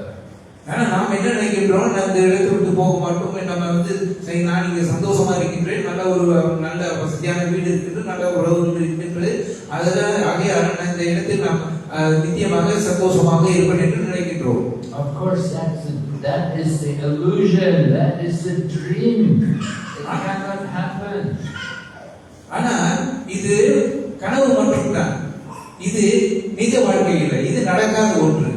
ஆனா நாம் என்ன நினைக்கின்றோம், நம்ம இந்த இடத்தை விட்டு போக மாட்டோம், நம்ம வந்து சரி நான் இங்க சந்தோஷமா இருக்கின்றேன், நல்ல வசதியான வீடு இருக்கின்றது, நல்ல உறவுகள் இருக்கின்றது, அதனால ஆகையால் இந்த இடத்தில் நாம் நித்தியமாக சந்தோஷமாக இருப்பேன் என்று நினைக்கின்றோம். Of course, that is the illusion, that is the dream. It cannot happen. ஆனா இது கனவு மட்டும்தான், இது நிஜ வாழ்க்கை இல்லை, இது நடக்காத ஒன்று.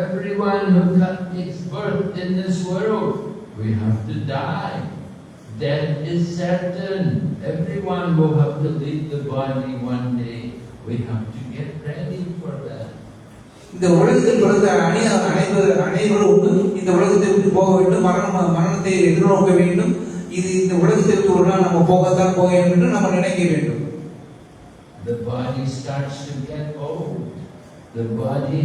Everyone who takes birth in this world, we have to die. Death is certain. Everyone will have to leave the body one day. We have to get ready for that. இந்த உலகத்தில் பிறந்த அனைவரும் இந்த உலகத்தை விட்டு போக வேண்டும், மரணத்தை எதிர்நோக்க வேண்டும். இது இந்த உலகத்திற்கு ஒரு நாள் நம்ம போகத்தான் போக வேண்டும் என்று நம்ம நினைக்க வேண்டும். The body starts to get old. The body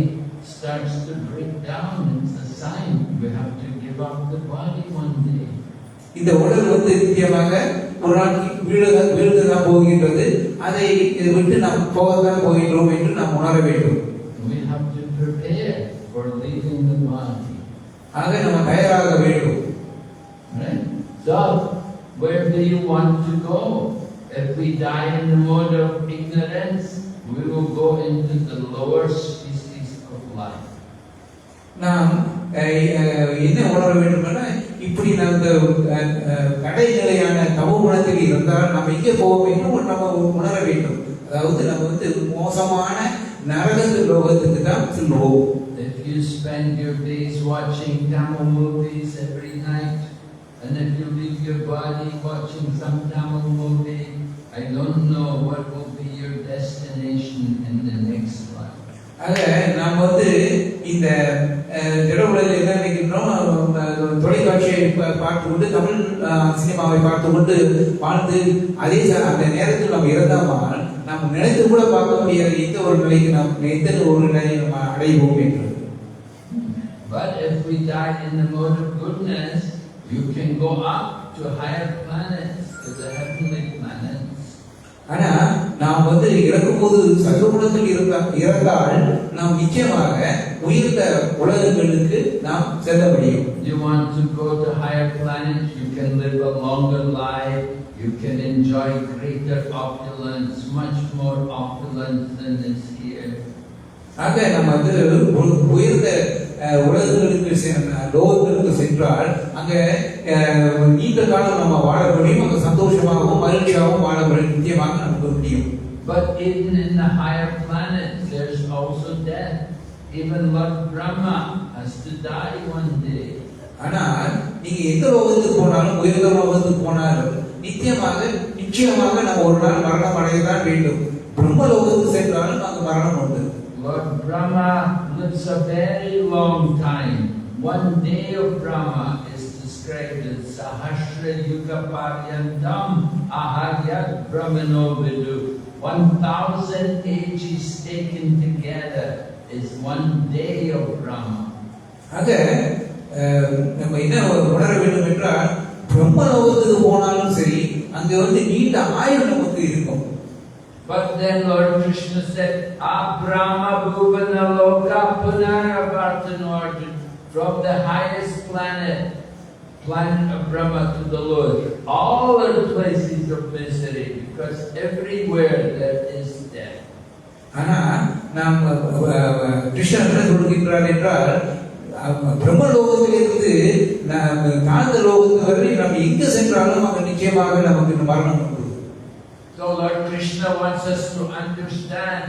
starts to break down. It's a sign we have to give up the body one day. இந்த உடல் நிச்சயமாக ஒரு நாள் வீழ்தான் போகின்றது. அதை விட்டு நாம் போகத்தான் போகின்றோம் என்று நாம் உணர வேண்டும். We have to prepare for leaving the body. ஆக நம்ம தயாராக வேண்டும். Right? So, where do you want to go? If we die in the mode of ignorance, we will go into the lower species of life. நாம் என்ன உணர வேண்டும்? இப்படி நாம் கடைநிலையான தமோ குணத்தில் இருந்தால் நம்ம எங்கே போக வேண்டும் நம்ம உணர வேண்டும். அதாவது நம்ம மோசமான நரக லோகத்துக்கு தான் செல்வோம். If you spend your days watching Tamil movies every night, and if you leave your body watching some Tamil movie, I don't know what will be your destination in the next life. ஆக நாம் இந்த திரையுலகில் என்ன நினைக்கின்றோம், தொலைக்காட்சியை பார்த்து கொண்டு தமிழ் சினிமாவை பார்த்து கொண்டு வாழ்ந்து அதே அந்த நேரத்தில் நாம் இறந்தாமல் நாம் நினைத்து கூட பார்க்க முடியாத இந்த ஒரு நிலைக்கு நாம் எந்த ஒரு நிலையை நம்ம அடைவோம் என்று. But if we die in the mode of goodness, you can go up to higher planets, to the heavenly planets. ஆனா நாம் இறக்கும்போது சத்துவகுணத்தில் இறந்தால் நாம் நிச்சயமாக உயிர்த்த உலகங்களுக்கு நாம் செல்ல முடியும். You want to go to higher planets, you can live a longer life, you can enjoy greater opulence, much more opulence than is here. ஆக நம்ம உயர்ந்த உலகங்களுக்கு லோகங்களுக்கு சென்றால் அங்க நீண்ட காலம் நம்ம வாழ முடியும், அங்க சந்தோஷமாகவும் மகிழ்ச்சியாகவும் வாழ நிச்சயமாக நமக்கு முடியும். But even in the higher planets, there's also death. Even Lord Brahma has to die one day. ஆனால் நீங்க எந்த லோகத்துக்கு போனாலும், உயர்ந்த லோகத்துக்கு போனாலும் நிச்சயமாக நம்ம ஒரு நாள் மரணம் அடையத்தான் வேண்டும். பிரம்ம லோகத்துக்கு சென்றாலும் அங்கு மரணம் உண்டு. Lord Brahma lives a very long time. One day of Brahma is described as Sahasra Yuga Paryantam Aharyat Brahmano Vidu. 1000 ages taken together is one day of Brahma. ஆக நம்ம என்ன உணர வேண்டும் என்றால், பிரம்ம லோகத்துக்கு போனாலும் சரி அங்க நீண்ட ஆயுள் நமக்கு இருக்கும். But then Lord Krishna said, Brahma Bhuvana Loka Punaravartanarjun, from the highest planet of Brahma to the lowest, all are places of misery, because everywhere there is death. ஆனா நாம் கிருஷ்ணன் என்ன சொல்கின்றார் என்றால், பிரம்ம லோகத்திலிருந்து தாழ்ந்த லோகத்து வரை நாம் எங்கு சென்றாலும் அங்கு நிச்சயமாக நமக்கு மரணம் உண்டு. So Lord Krishna wants us to understand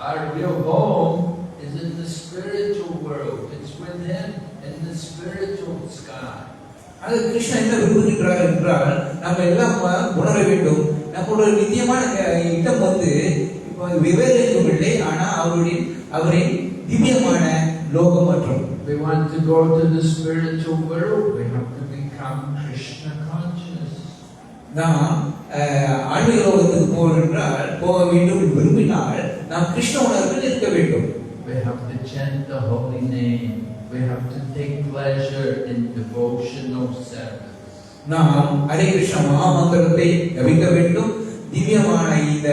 our real home is in the spiritual world. It's with Him in the spiritual sky. அது கிருஷ்ணன் என்ன விரும்புகின்றார் என்றால், நம்ம எல்லாம் உணர வேண்டும், நம்மளுடைய நித்தியமான இடம் விவரிக்கவில்லை, ஆனா அவரின் திவ்யமான லோகம் மற்றும். We want to go to the spiritual world, we have to become Krishna conscious. நாம் ஆன்மீக லோகத்துக்கு போக வேண்டும் விரும்பினால் நாம் கிருஷ்ண உணர்வில் இருக்க வேண்டும். We have to chant the holy name. We have to take pleasure in devotional service. நாம் ஹரே கிருஷ்ண மகாமந்திரத்தை ஜபிக்க வேண்டும், திவ்யமான இந்த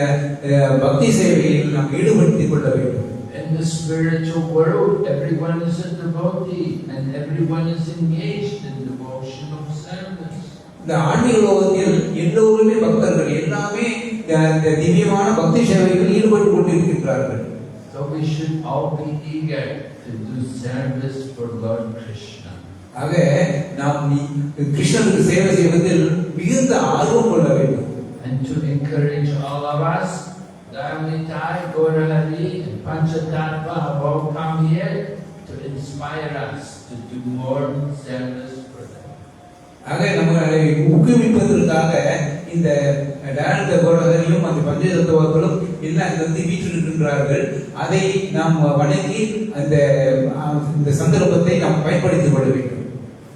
பக்தி சேவையில் நாம் ஈடுபடுத்திக் கொள்ள வேண்டும். In the spiritual world, everyone is a devotee and everyone is engaged in devotional service. இந்த ஆன்மீக லோகத்தில் எல்லோருமே பக்தர்கள், எல்லாமே இந்த திவ்யமான பக்தி சேவையில் ஈடுபட்டு கொண்டிருக்கிறார்கள். So we should all be eager to do service for Lord Krishna. ஆக நாம் கிருஷ்ணனுக்கு சேவை செய்வதில் மிகுந்த ஆர்வம் கொள்ள வேண்டும். And to encourage all of us, Dharmitai, Gaurahari, and Panchatattva have all come here to inspire us to do more service for them. ஆக நம்மளை ஊக்குவிப்பதற்காக இந்த டாரண்ட கோரகரிலும் அந்த பஞ்சதத்துவர்களும் எல்லாம் வீற்றிருக்கின்றார்கள். அதை நாம் வணங்கி இந்த சந்தர்ப்பத்தை நாம் பயன்படுத்திக் கொள்ள வேண்டும்.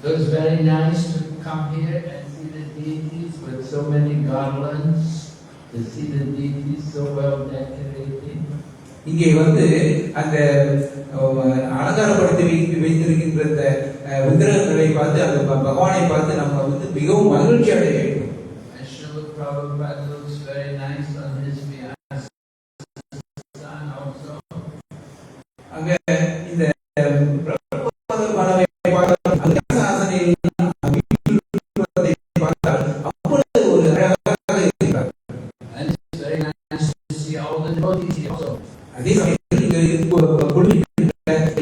So it's very nice to come here and see the deities with so many garlands, to see the deities so well decorated. இங்கே அந்த அலங்காரப்படுத்தி வைத்திருக்கின்ற இந்த விக்கிரகங்களை பார்த்து அந்த பகவானை பார்த்து நம்ம மிகவும் மகிழ்ச்சி அடைய வேண்டும். Srila Prabhupada looks very nice on his Vyasa also. அங்க இந்த பிரபுபாத பலவை பார்த்தால் அப்பொழுது ஒரு அழகாக இருக்கிறார். And it's very nice to see all the devotees also. அதே சமயத்தில் இங்கே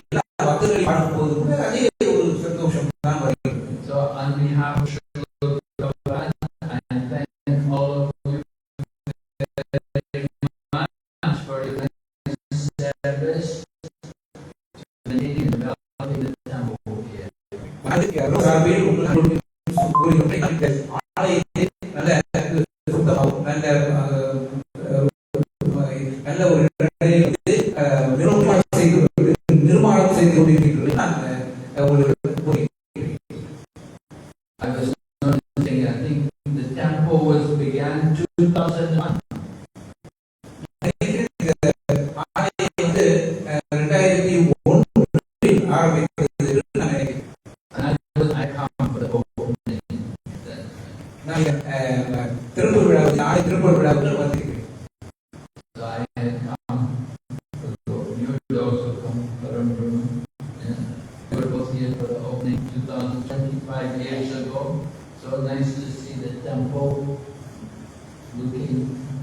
எல்லா பக்தர்களை பார்க்கும்போது கூட அதே ஒரு சந்தோஷம் தான் வருகிறது. So on behalf of Srila Prabhupada, I thank all of you very much for your service to maintaining and developing the temple here. சார்பில் உங்களுக்கு ஆலயத்தை நல்ல சுத்தமாகவும் நல்ல ஒரு நிர்மாணம் செய்து கொண்டிருக்கிறது. நான் உங்களுக்கு I was noticing, I think the temple was began 2001. I come for the opening. Tiruppur விழாவுக்கு வந்திருக்கிறேன். So I had come for the you would also come for Brahma. We were both here for the opening 2025 years ago. So nice to see the temple looking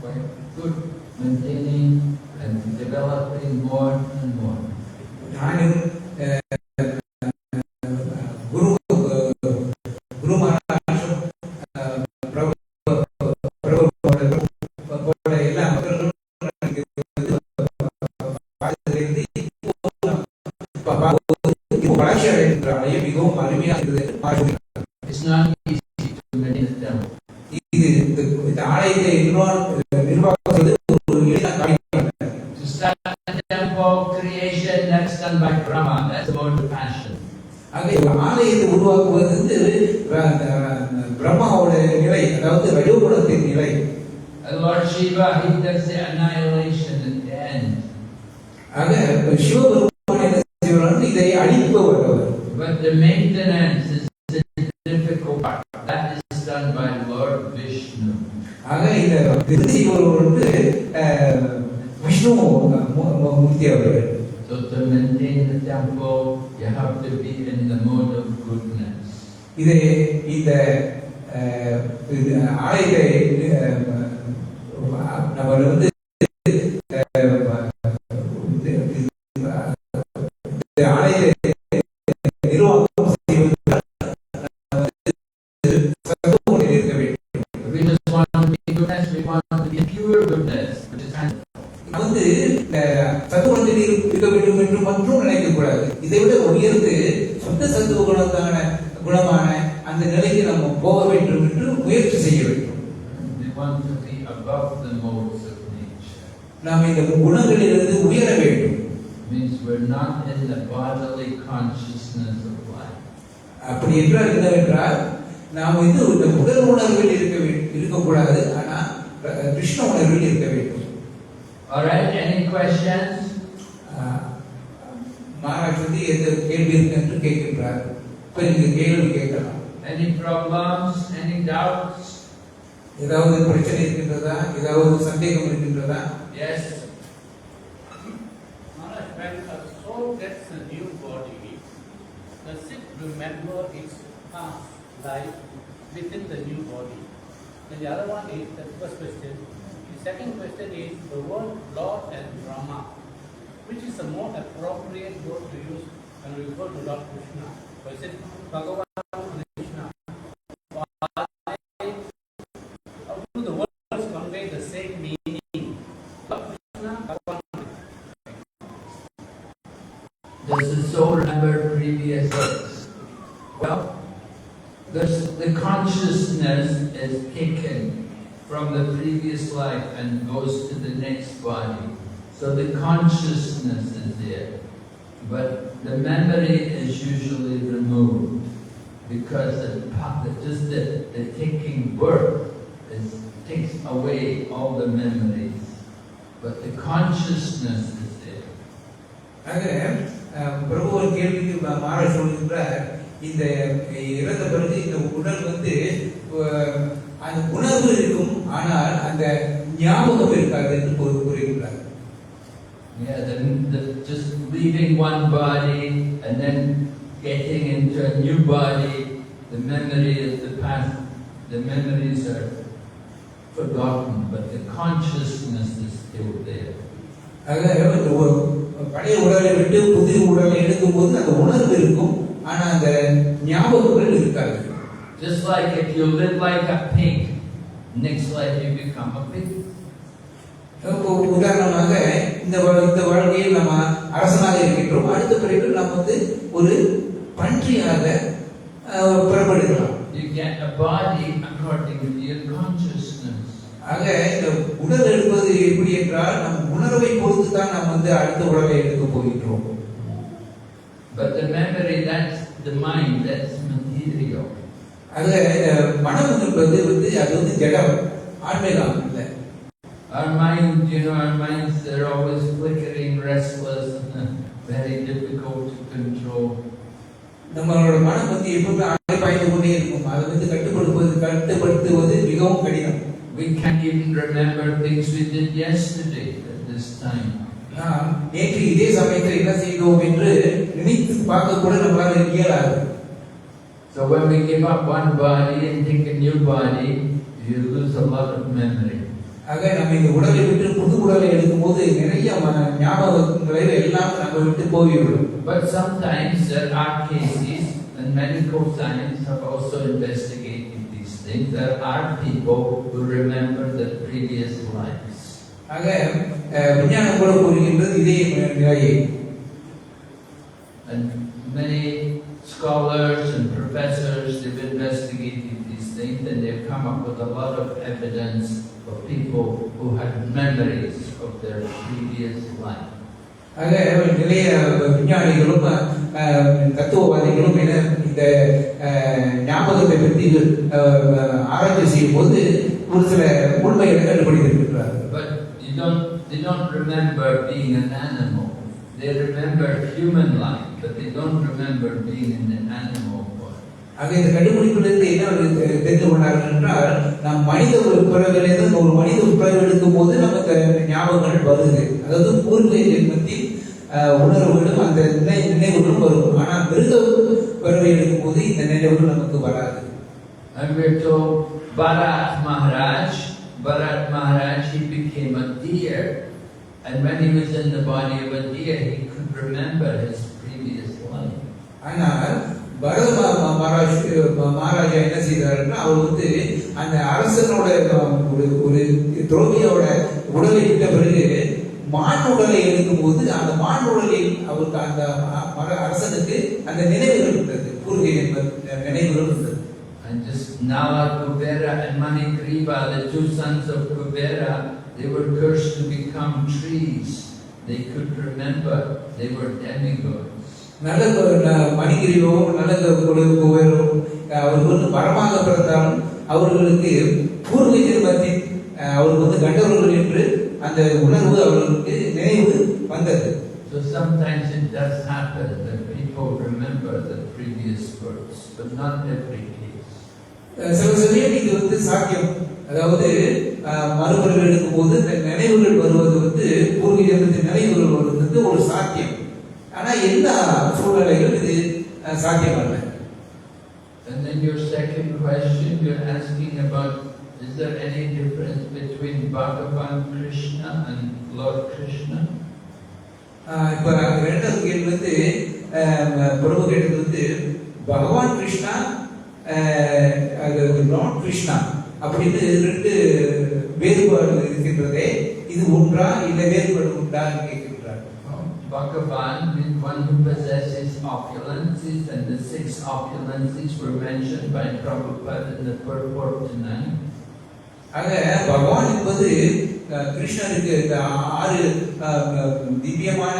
quite good, maintaining and developing more and more. நானும் குரு மகாராஜ் எல்லா மக்களும் வளர்ச்சி அடைகின்ற மிகவும் அருமையாக இருந்தது. It's not easy to maintain the temple. இது இந்த ஆலயத்தை நிர்வாகம் செய்வது ஒரு எளிய காரியம். To start the temple creation, that's done by Brahma. That's about the passion. ஆக ஆலயத்தை உருவாக்குவது பிரம்மாவோட நிலை, அதாவது ரஜோகுணத்தின் நிலை. And Lord Shiva, he does the annihilation at the end. ஆக சிவபெருமான் என்ன செய்வார்? இதை அழிப்பவர் அவர். But the maintenance is the difficult part. That is done by Lord Vishnu. ஆக இந்த திருச்சி விஷ்ணு மூர்த்தி அவர்கள். So to maintain the temple, you have to be in the mode of goodness. இதை இந்த ஆலயத்தை நம்ம ஆலயத்தை நிர்வாகம் செய்வது சத்துவம் இருக்க வேண்டும். We just want to be goodness, we want to be pure goodness, which is சத்துவத்தில் இருக்க வேண்டும் என்று மட்டும் நினைக்க கூடாது. இதை விட உயர்ந்து சொந்த சத்துவ குணமான அந்த நிலைக்கு நம்ம போக வேண்டும் என்று முயற்சி செய்ய வேண்டும். we want to be above the modes of nature. நாம் இந்த குணங்களிலிருந்து உயர வேண்டும். Means we're not in the bodily consciousness of life. அப்படி என்றால் என்னவென்றால் நாம் இந்த உடல் உணர்வில் இருக்கக்கூடாது, ஆனா கிருஷ்ண உணர்வில் இருக்க வேண்டும். All right, any questions? Maharaj எந்த கேள்வி இருக்கு என்று கேட்கின்றார். இப்ப நீங்க கேள்வி கேட்கலாம். Any problems? Any doubts? ஏதாவது பிரச்சனை இருக்கின்றதா? ஏதாவது சந்தேகம் இருக்கின்றதா? Yes. Maharaj, when a soul gets a new body, does it remember its past life within the new body? And the other one is, the first question. The second question is, the word Lord and Brahma, which is a more appropriate word to use when we refer to Lord Krishna? So I said, Bhagavan Krishna. Why do the words convey the same meaning? Lord Krishna, Bhagavan. Does the soul remember previous lives? Well, the consciousness is taken from the previous life and goes to the next body. So the consciousness is there. But the memory is usually removed because the taking birth takes away all the memories. But the consciousness is there. பிரபு ஒரு கேள்விக்கு மாற சொல்கின்றார், இந்த இறந்த பிறகு இந்த உடல் அந்த உணர்வு இருக்கும், ஆனால் அந்த ஞாபகம் இருக்காது என்று கூறுகிறார். Yeah, just leaving one body and then getting into a new body, the memory of the past, the memories are forgotten, but the consciousness is still there. பழைய உடலை விட்டு புதிய உடலை எடுக்கும் போது அந்த உணர்வு இருக்கும், ஆனா அந்த ஞாபகங்கள் இருக்காது. Just like if you live like a pig, next life you become a pig. உதாரணமாக இந்த வாழ்க்கையில் நம்ம அரசனாக இருக்கின்றோம், அடுத்த பிறகு நாம் ஒரு பன்றியாக புறப்படுகிறோம். You get a body according to your consciousness. ஆக இந்த உடல் எடுப்பது எப்படி என்றால் நம் உணர்வை பொறுத்து தான் நாம் அடுத்த உடலை எடுக்க போகின்றோம். But the memory, that's the mind, that's material. ஆக மனம் என்பது அது ஜடம், ஆன்மீகம் இல்லை. Our mind, our minds, they're always flickering, restless, and very difficult to control. நம்மளோட மனம் எப்பவுமே ஆடி பாய்ந்து கொண்டே இருக்கும், அதை கட்டுப்படுத்துவது மிகவும் கடினம். We can't even remember things we did yesterday at this time. நேற்று இதே சமயத்தில் என்ன செய்தோம் என்று நினைத்து பார்க்க கூட நம்மளால இயலாது. So when we give up one body and take a new body, you lose a lot of memory. ஆக நம்ம இந்த உடலை விட்டு புது உடலை எடுக்கும்போது நிறைய ஞாபகங்களை எல்லாம் நம்ம விட்டு போய்விடும். But sometimes there are cases, and medical science have also investigated these things. There are people who remember their previous lives. ஆக விஞ்ஞானம் கூட கூறுகின்றது இதே நிலையை. And many scholars and professors, they've investigated these things and they've come up with a lot of evidence of people who had memories of their previous life. ஆக நிறைய விஞ்ஞானிகளும் தத்துவவாதிகளும் இந்த ஞாபகத்தை பற்றி ஆராய்ச்சி செய்யும் போது ஒரு சில உண்மைகளை கண்டுபிடித்திருக்கிறார்கள். But they don't remember being an animal. They remember human life, but they don't remember being in the animal world. ஆக இந்த கண்டுபிடிப்பிலிருந்து என்ன தெரிந்து கொண்டார்கள் என்றால், நாம் மனித பிறவிலிருந்து ஒரு மனித பிறவி எடுக்கும் போது நமக்கு ஞாபகங்கள் வருது. அதாவது பூர்வீக ஜென்மத்தில் உணர்வுகளும் அந்த நினைவுகளும் வரும். ஆனால் மிருக பிறவி எடுக்கும் போது இந்த நினைவுகள் நமக்கு வராது. And we're told Bharat Maharaj, he became a deer, and when he was in the body of a deer, he could remember his previous life. ஆனால் பரத மகாராஜா என்ன செய்தாருன்னா, அவர் அந்த அரசனோட ஒரு துரோகியோட உடலை விட்ட பிறகு மான் உடலை எடுக்கும் போது அந்த மான் உடலில் அவருக்கு அந்த அரசனுக்கு அந்த நினைவுகள் இருந்தது, பூர்வீக நினைவுகள் இருந்தது. And just Nala, Kubera and Manigriva, the two sons of Kubera, they were cursed to become trees. They could remember they were demigods. நல்ல மணிகிரியும் நல்ல குபேரும் அவர்கள் மரமாக பிறந்தாலும் அவர்களுக்கு பூர்வீக ஜென்மத்தில் அவர்கள் கண்டவர்கள் என்று அந்த உணர்வு அவர்களுக்கு நினைவு வந்தது. So sometimes it does happen that people remember the previous births, but not every case. சில சமயம் இது சாத்தியம், அதாவது மறுபிறவி எடுக்கும் போது இந்த நினைவுகள் வருவது பூர்வீக ஜென்மத்தின் நினைவுகள் வருவது ஒரு சாத்தியம். ஆனா எல்லா சூழ்நிலைகள் இது சாத்தியமல்ல. And then your second question, you're asking about, is there any difference between Bhagavan Krishna and Lord Krishna? இப்ப ரெண்டாவது கேள்வி வந்து பிரபு கேட்டது வந்து பகவான் கிருஷ்ணா லார்ட் கிருஷ்ணா அப்படின்னு ரெண்டு வேறுபாடு இருக்கின்றதே, இது ஒன்றா இல்ல வேறுபாடு உண்டா கேட்கின்றார். Bhagavan, the one who possesses opulences, and the 6 opulences were mentioned by Prabhupada in the purport tonight. ஆக பகவான் என்பது கிருஷ்ணருக்கு இந்த 6 திவ்யமான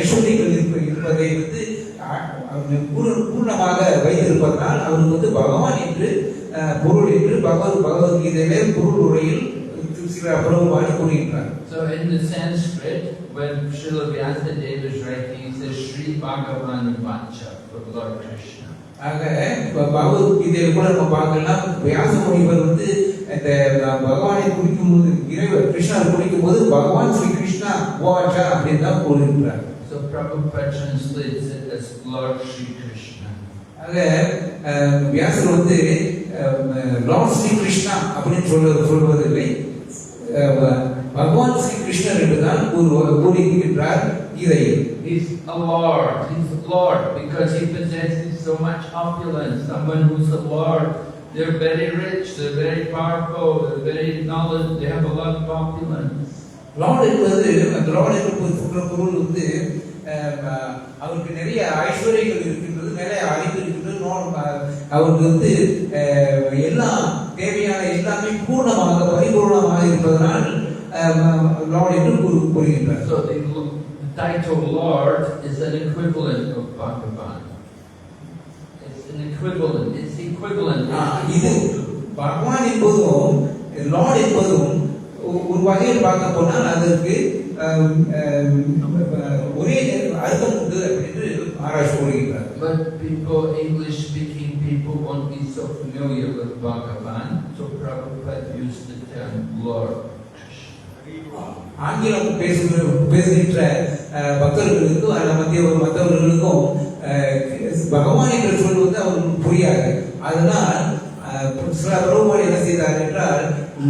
ஐஸ்வர்யங்கள் இருப்பதை வந்து பூர்ணமாக வைத்திருப்பதனால் அவருக்கு வந்து பகவான் என்று பொருள் என்று பகவத்கீதையிலே பொருள் உரையில் சில பிரபுவாணி கூறுகின்றார். So in the Sanskrit, when Srila Vyasadeva is writing, he says Sri Bhagavan Vacha for Lord Krishna. ஆக பகவத்கீதையில கூட நம்ம பார்க்கலாம், வியாச முனிவர் வந்து இந்த பகவானை குறிக்கும் போது இறைவர் கிருஷ்ணர் குறிக்கும் போது பகவான் ஸ்ரீ கிருஷ்ணா வாச்சா அப்படின்னு தான் கூறுகின்றார். So Prabhupada translates it as Lord Sri Krishna. ஆக வியாசர் வந்து லார்ட் ஸ்ரீ கிருஷ்ணா அப்படின்னு சொல்வதில்லை, பகவான் ஸ்ரீ கிருஷ்ணர் என்றுதான் கூறுகின்றார் கீதையில். He's a Lord. He's a Lord because he possesses so much opulence. Someone who's a Lord, they're very rich, they're very powerful, they're very knowledge, they have a lot of opulence. Lord என்பது அந்த Lord என்று சொல்ற பொருள் வந்து அவருக்கு நிறைய ஐஸ்வர்யங்கள் இருக்கின்றது, நிறைய அறிவு இருக்கின்றது, அவருக்கு வந்து எல்லாம் தேவையான எல்லாமே பூர்ணமாக பரிபூர்ணமாக இருப்பதனால் லார்ட் என்று கூறுகின்றார். So the title Lord is an equivalent of Bhagavan. It's an equivalent. It's equivalent. இது பகவான் என்பதும் லார்ட் என்பதும் ஒரு வகையில் பார்க்க போனால் அதற்கு ஒரே அர்த்தம் உண்டு என்று ஆராய்ச்சி கூறுகின்றார். But people, English speaking people, won't be so familiar with Bhagavan, so Prabhupada used the term Lord. ஆங்கிலம் பேசுகின்ற பக்தர்களுக்கும் மற்றவர்களுக்கும் பகவான் என்று சொல்வது அவர்களுக்கு புரியாது. அதனால் சில பிரபுபால் என்ன செய்தார் என்றால்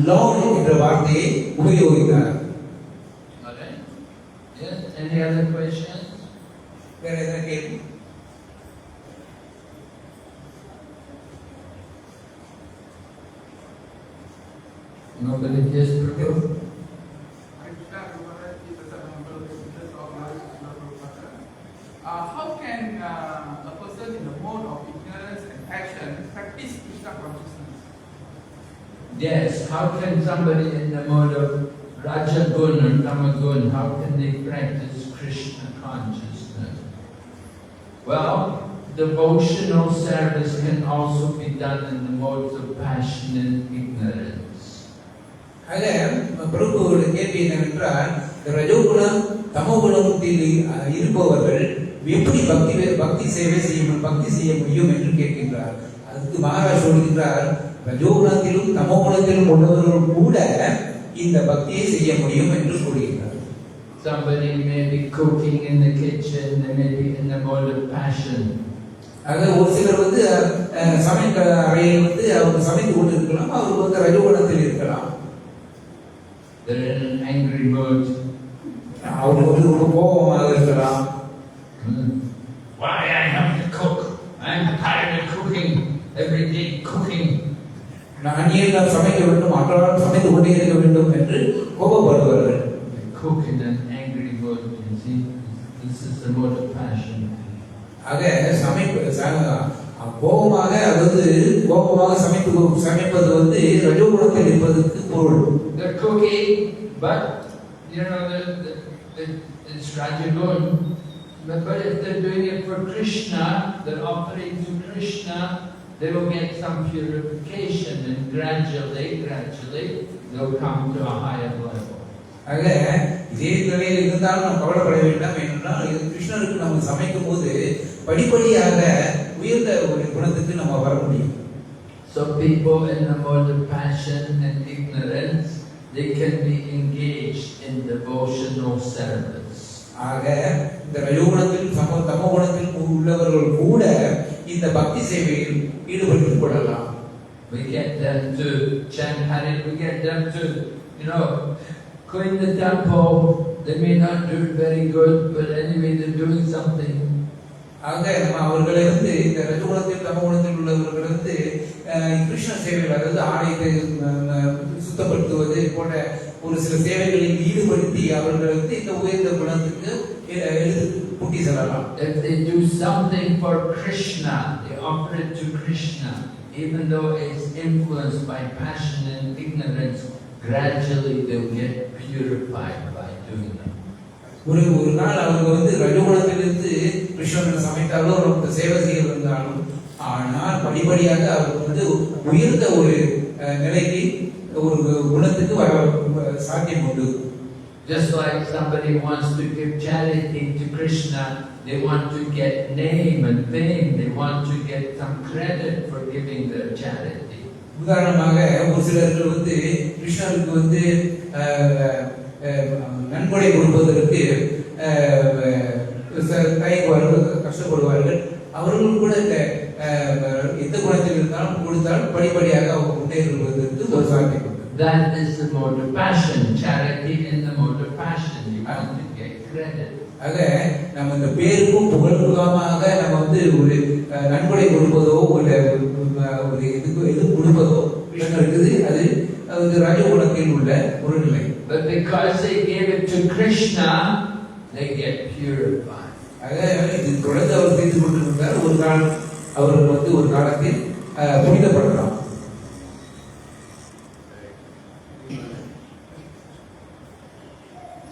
லார்ட் என்ற வார்த்தையை உபயோகித்தார். Yes. Any other questions? வேற எதனா கேள்வி? Nobody cares to go? How can a person in the mode of ignorance and action practice Krishna consciousness? Yes, how can somebody in the mode of Rajagun or Tamagun, how can they practice Krishna consciousness? Well, devotional service can also be done in the modes of passion and ignorance. ஆக பிரபுவோட கேள்வி என்னவென்றால் ரஜோகுணம் தமோகுணத்தில் இருப்பவர்கள் எப்படி பக்தி சேவை செய்ய முடியும் என்று கேட்கின்றார். அதுக்கு மகாராஜ் சொல்கின்றார், ரஜோகுணத்திலும் தமோகுணத்திலும் உள்ளவர்கள் கூட இந்த பக்தியை செய்ய முடியும் என்று கூறுகின்றார். Somebody may be cooking in the kitchen, they may be in the mode of passion. ஆக ஒரு சிலர் வந்து சமையல் அறையில் வந்து அவங்க சமைத்து கொண்டு இருக்கலாம், அவர் வந்து ரஜோகுணத்தில் இருக்கலாம். They're in an angry mood. அவருக்கு வந்து ரொம்ப கோபமாக இருக்கலாம். Why I have to cook? I'm tired of cooking. Every day cooking. நான் ஏன் சமைக்க வேண்டும், அன்றாடம் சமைத்து கொண்டே இருக்க வேண்டும் என்று கோபப்படுவார்கள். Cook in an angry mood. You see, this is the mode of passion. ஆக கோபமாக சமைப்பது வந்து ரஜோகுணத்தில் இருப்பதற்கு பொருள். They're cooking, but you know it's Rajagun. But if they're doing it for Krishna, they're offering to Krishna, they will get some purification, and gradually they'll come to a higher level. ஆக இதே நிலையில் இருந்தாலும் நாம் கவலைப்பட வேண்டாம். ஏனென்றால் கிருஷ்ணருக்கு நம்ம சமைக்கும் போது படிப்படியாக உயர்ந்த ஒரு குணத்துக்கு நம்ம வர முடியும். So people in the mode of passion and ignorance, they can be engaged in devotional service. ஆக இந்த ரஜோகுணத்தில் தமோகுணத்தில் உள்ளவர்கள் கூட இந்த பக்தி சேவையில் ஈடுபட்டுக் கொள்ளலாம். We get them to chant Hare, we get them to, clean the temple. They may not do it very good, but anyway, they're doing something. ஆக நம்ம அவர்களை வந்து இந்த ரஜகுணத்தில் தமகுணத்தில் உள்ளவர்கள் வந்து கிருஷ்ண சேவைகள், அதாவது ஆலயத்தை சுத்தப்படுத்துவது போன்ற ஒரு சில சேவைகளில் ஈடுபடுத்தி அவர்கள் வந்து இந்த உயர்ந்த குணத்துக்கு கூட்டி செல்லலாம். If they do something for Krishna, they offer it to Krishna, even though it's influenced by passion and ignorance. Gradually, they'll get purified by doing it. ஒரு நாள் அவங்க வந்து ரஜகுணத்திலிருந்து கிருஷ்ணன் சமைத்தாலும் சேவை செய்ய வந்தாலும், ஆனால் படிப்படியாக அவர் வந்து உயர்ந்த ஒரு நிலைக்கு ஒரு குணத்துக்கு வர சாத்தியம் உண்டு. Just like somebody wants to give charity to Krishna, they want to get name and fame, they want to get some credit for giving their charity. உதாரணமாக ஒரு சிலர்கள் வந்து கிருஷ்ணருக்கு வந்து நன்கொடை கொடுப்பதற்கு தயங்குவார்கள், கஷ்டப்படுவார்கள். அவர்கள் கூட எந்த குணத்தில் இருந்தாலும் கொடுத்தால் படிப்படியாக அவங்க முன்னேறுவதற்கு ஒரு சாத்தியம். That is the mode of passion. Charity in the mode of passion. You want to get credit. ஆக நம்ம இந்த பேருக்கும் புகழுக்காக நம்ம வந்து ஒரு நன்கொடை கொடுப்பதோ ஒரு எது கொடுப்பதோ இருக்குது, அது ராஜகுணத்தில் உள்ள ஒரு நிலை. But because they gave it to Krishna, they get purified. ஆக இது தொடர்ந்து அவர் செய்து கொண்டிருந்தார். ஒரு நாள் அவர் வந்து ஒரு காலத்தில் புனிதப்படுறார்.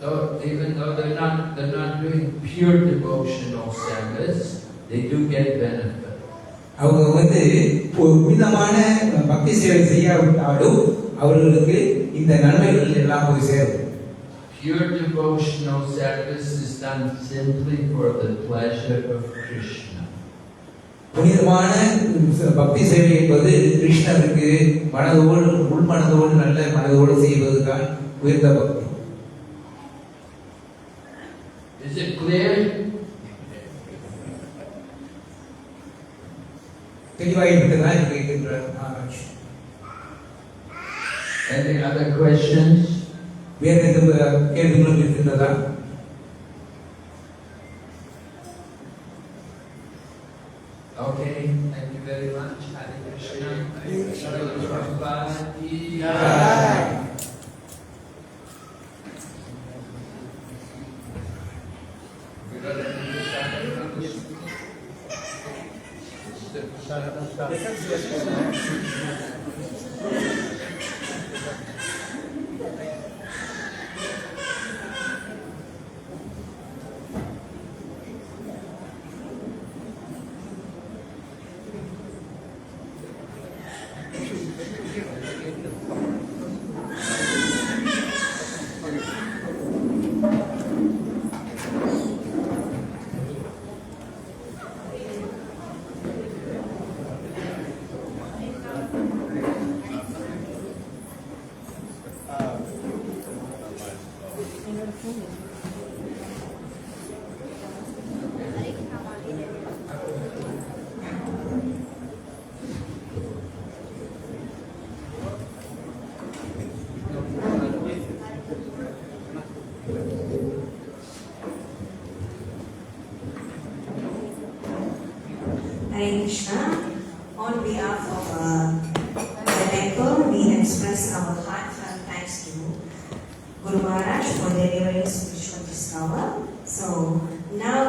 So even though they're not doing pure devotional service, they do get benefit. அவங்க வந்து ஒரு விதமான பக்தி சேவை செய்யாவிட்டாலும் அவர்களுக்கு இந்த நன்மைகள் எல்லாம் போய் சேரும். Pure devotional service is done simply for the pleasure of Krishna. புனிதமான பக்தி சேவை என்பது கிருஷ்ணருக்கு மனதோடு உள் மனதோடு நல்ல மனதோடு செய்வதுதான் உயர்ந்த பக்தி. Is it clear? தெளிவாகிவிட்டதான் கேட்கின்றார் மகாராஜ். Any other questions? வேறு எந்த கேள்விகளும் இருக்கின்றதா? Okay, thank you very much. Hare Krishna. Hare Krishna. On behalf of the temple, we express our heartfelt thanks to Guru Maharaj for delivering spiritual discover. So now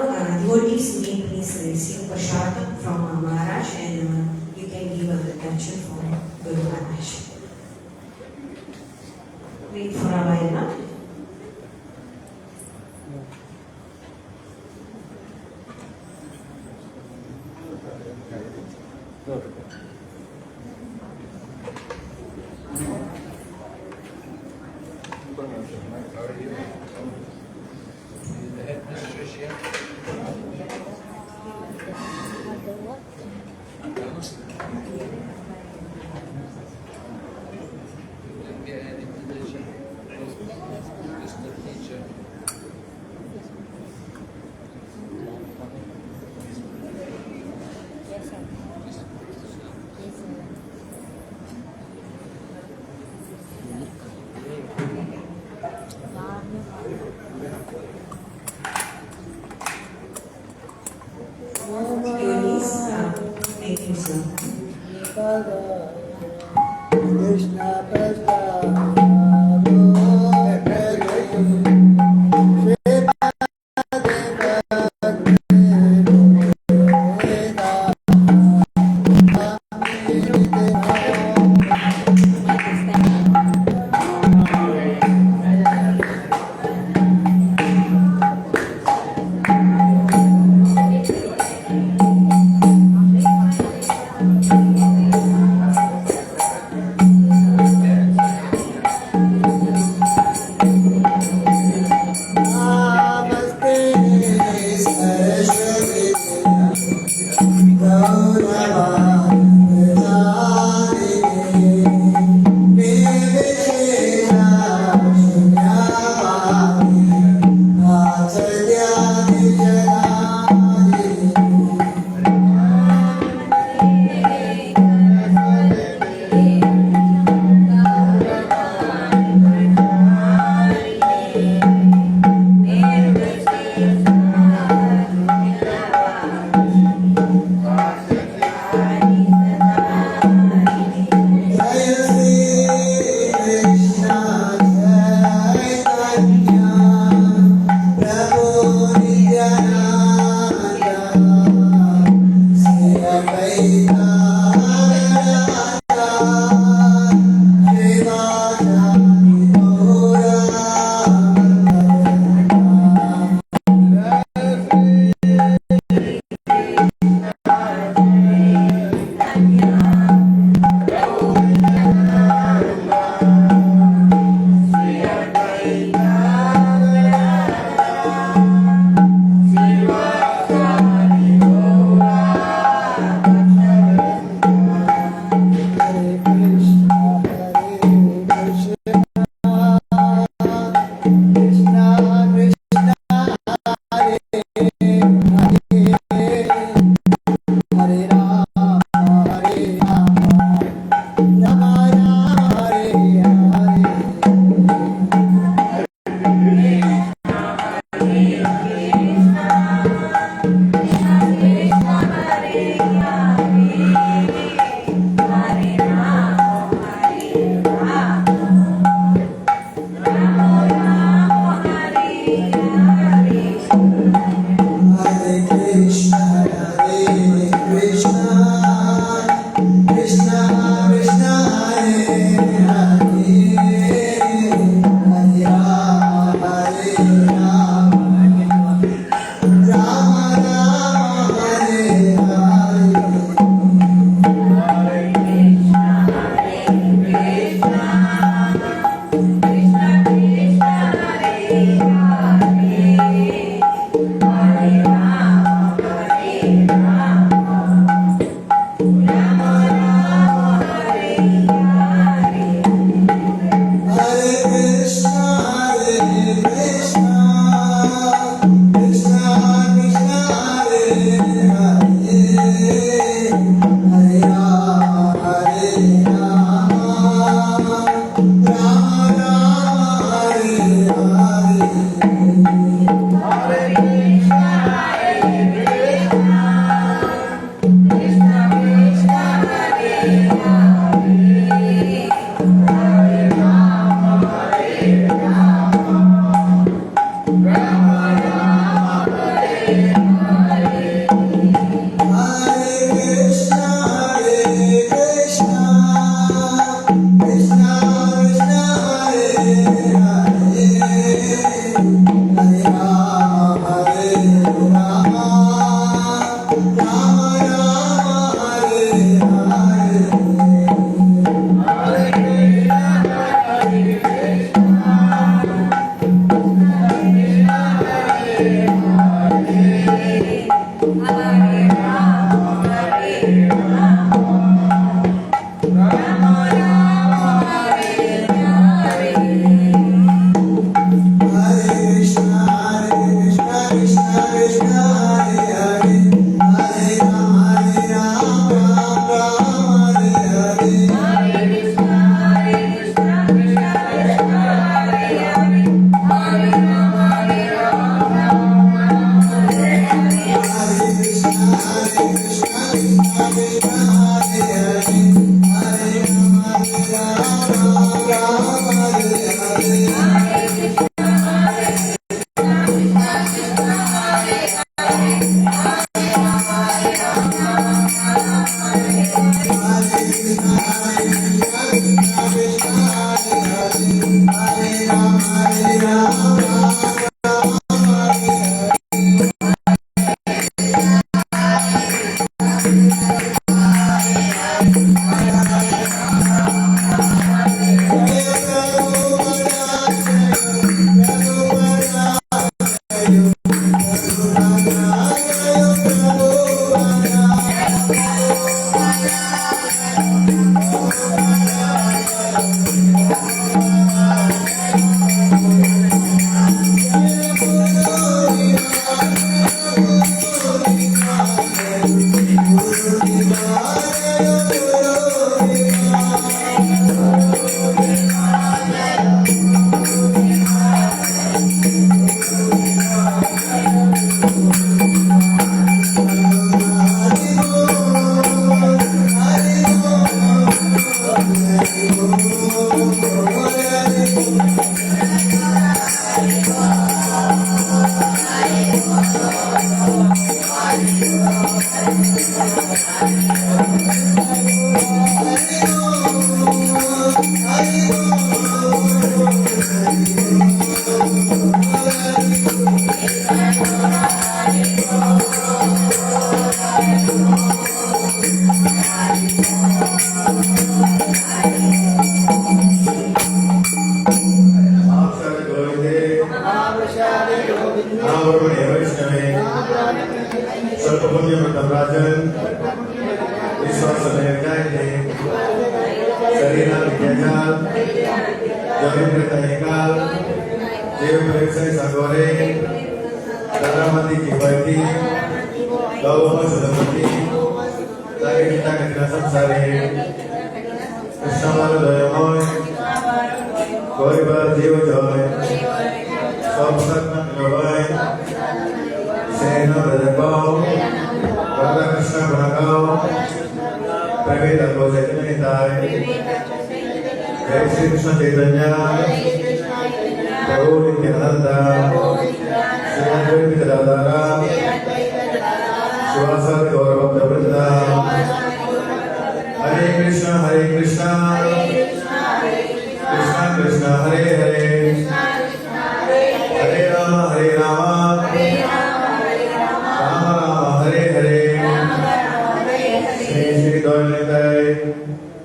devotees may please receive prashadam from Maharaj, and you can give a attention for Guru Maharaj. Wait for a while now.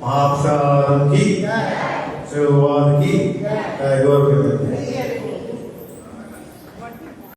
महाप्रसाद की, सेवाद की, गौर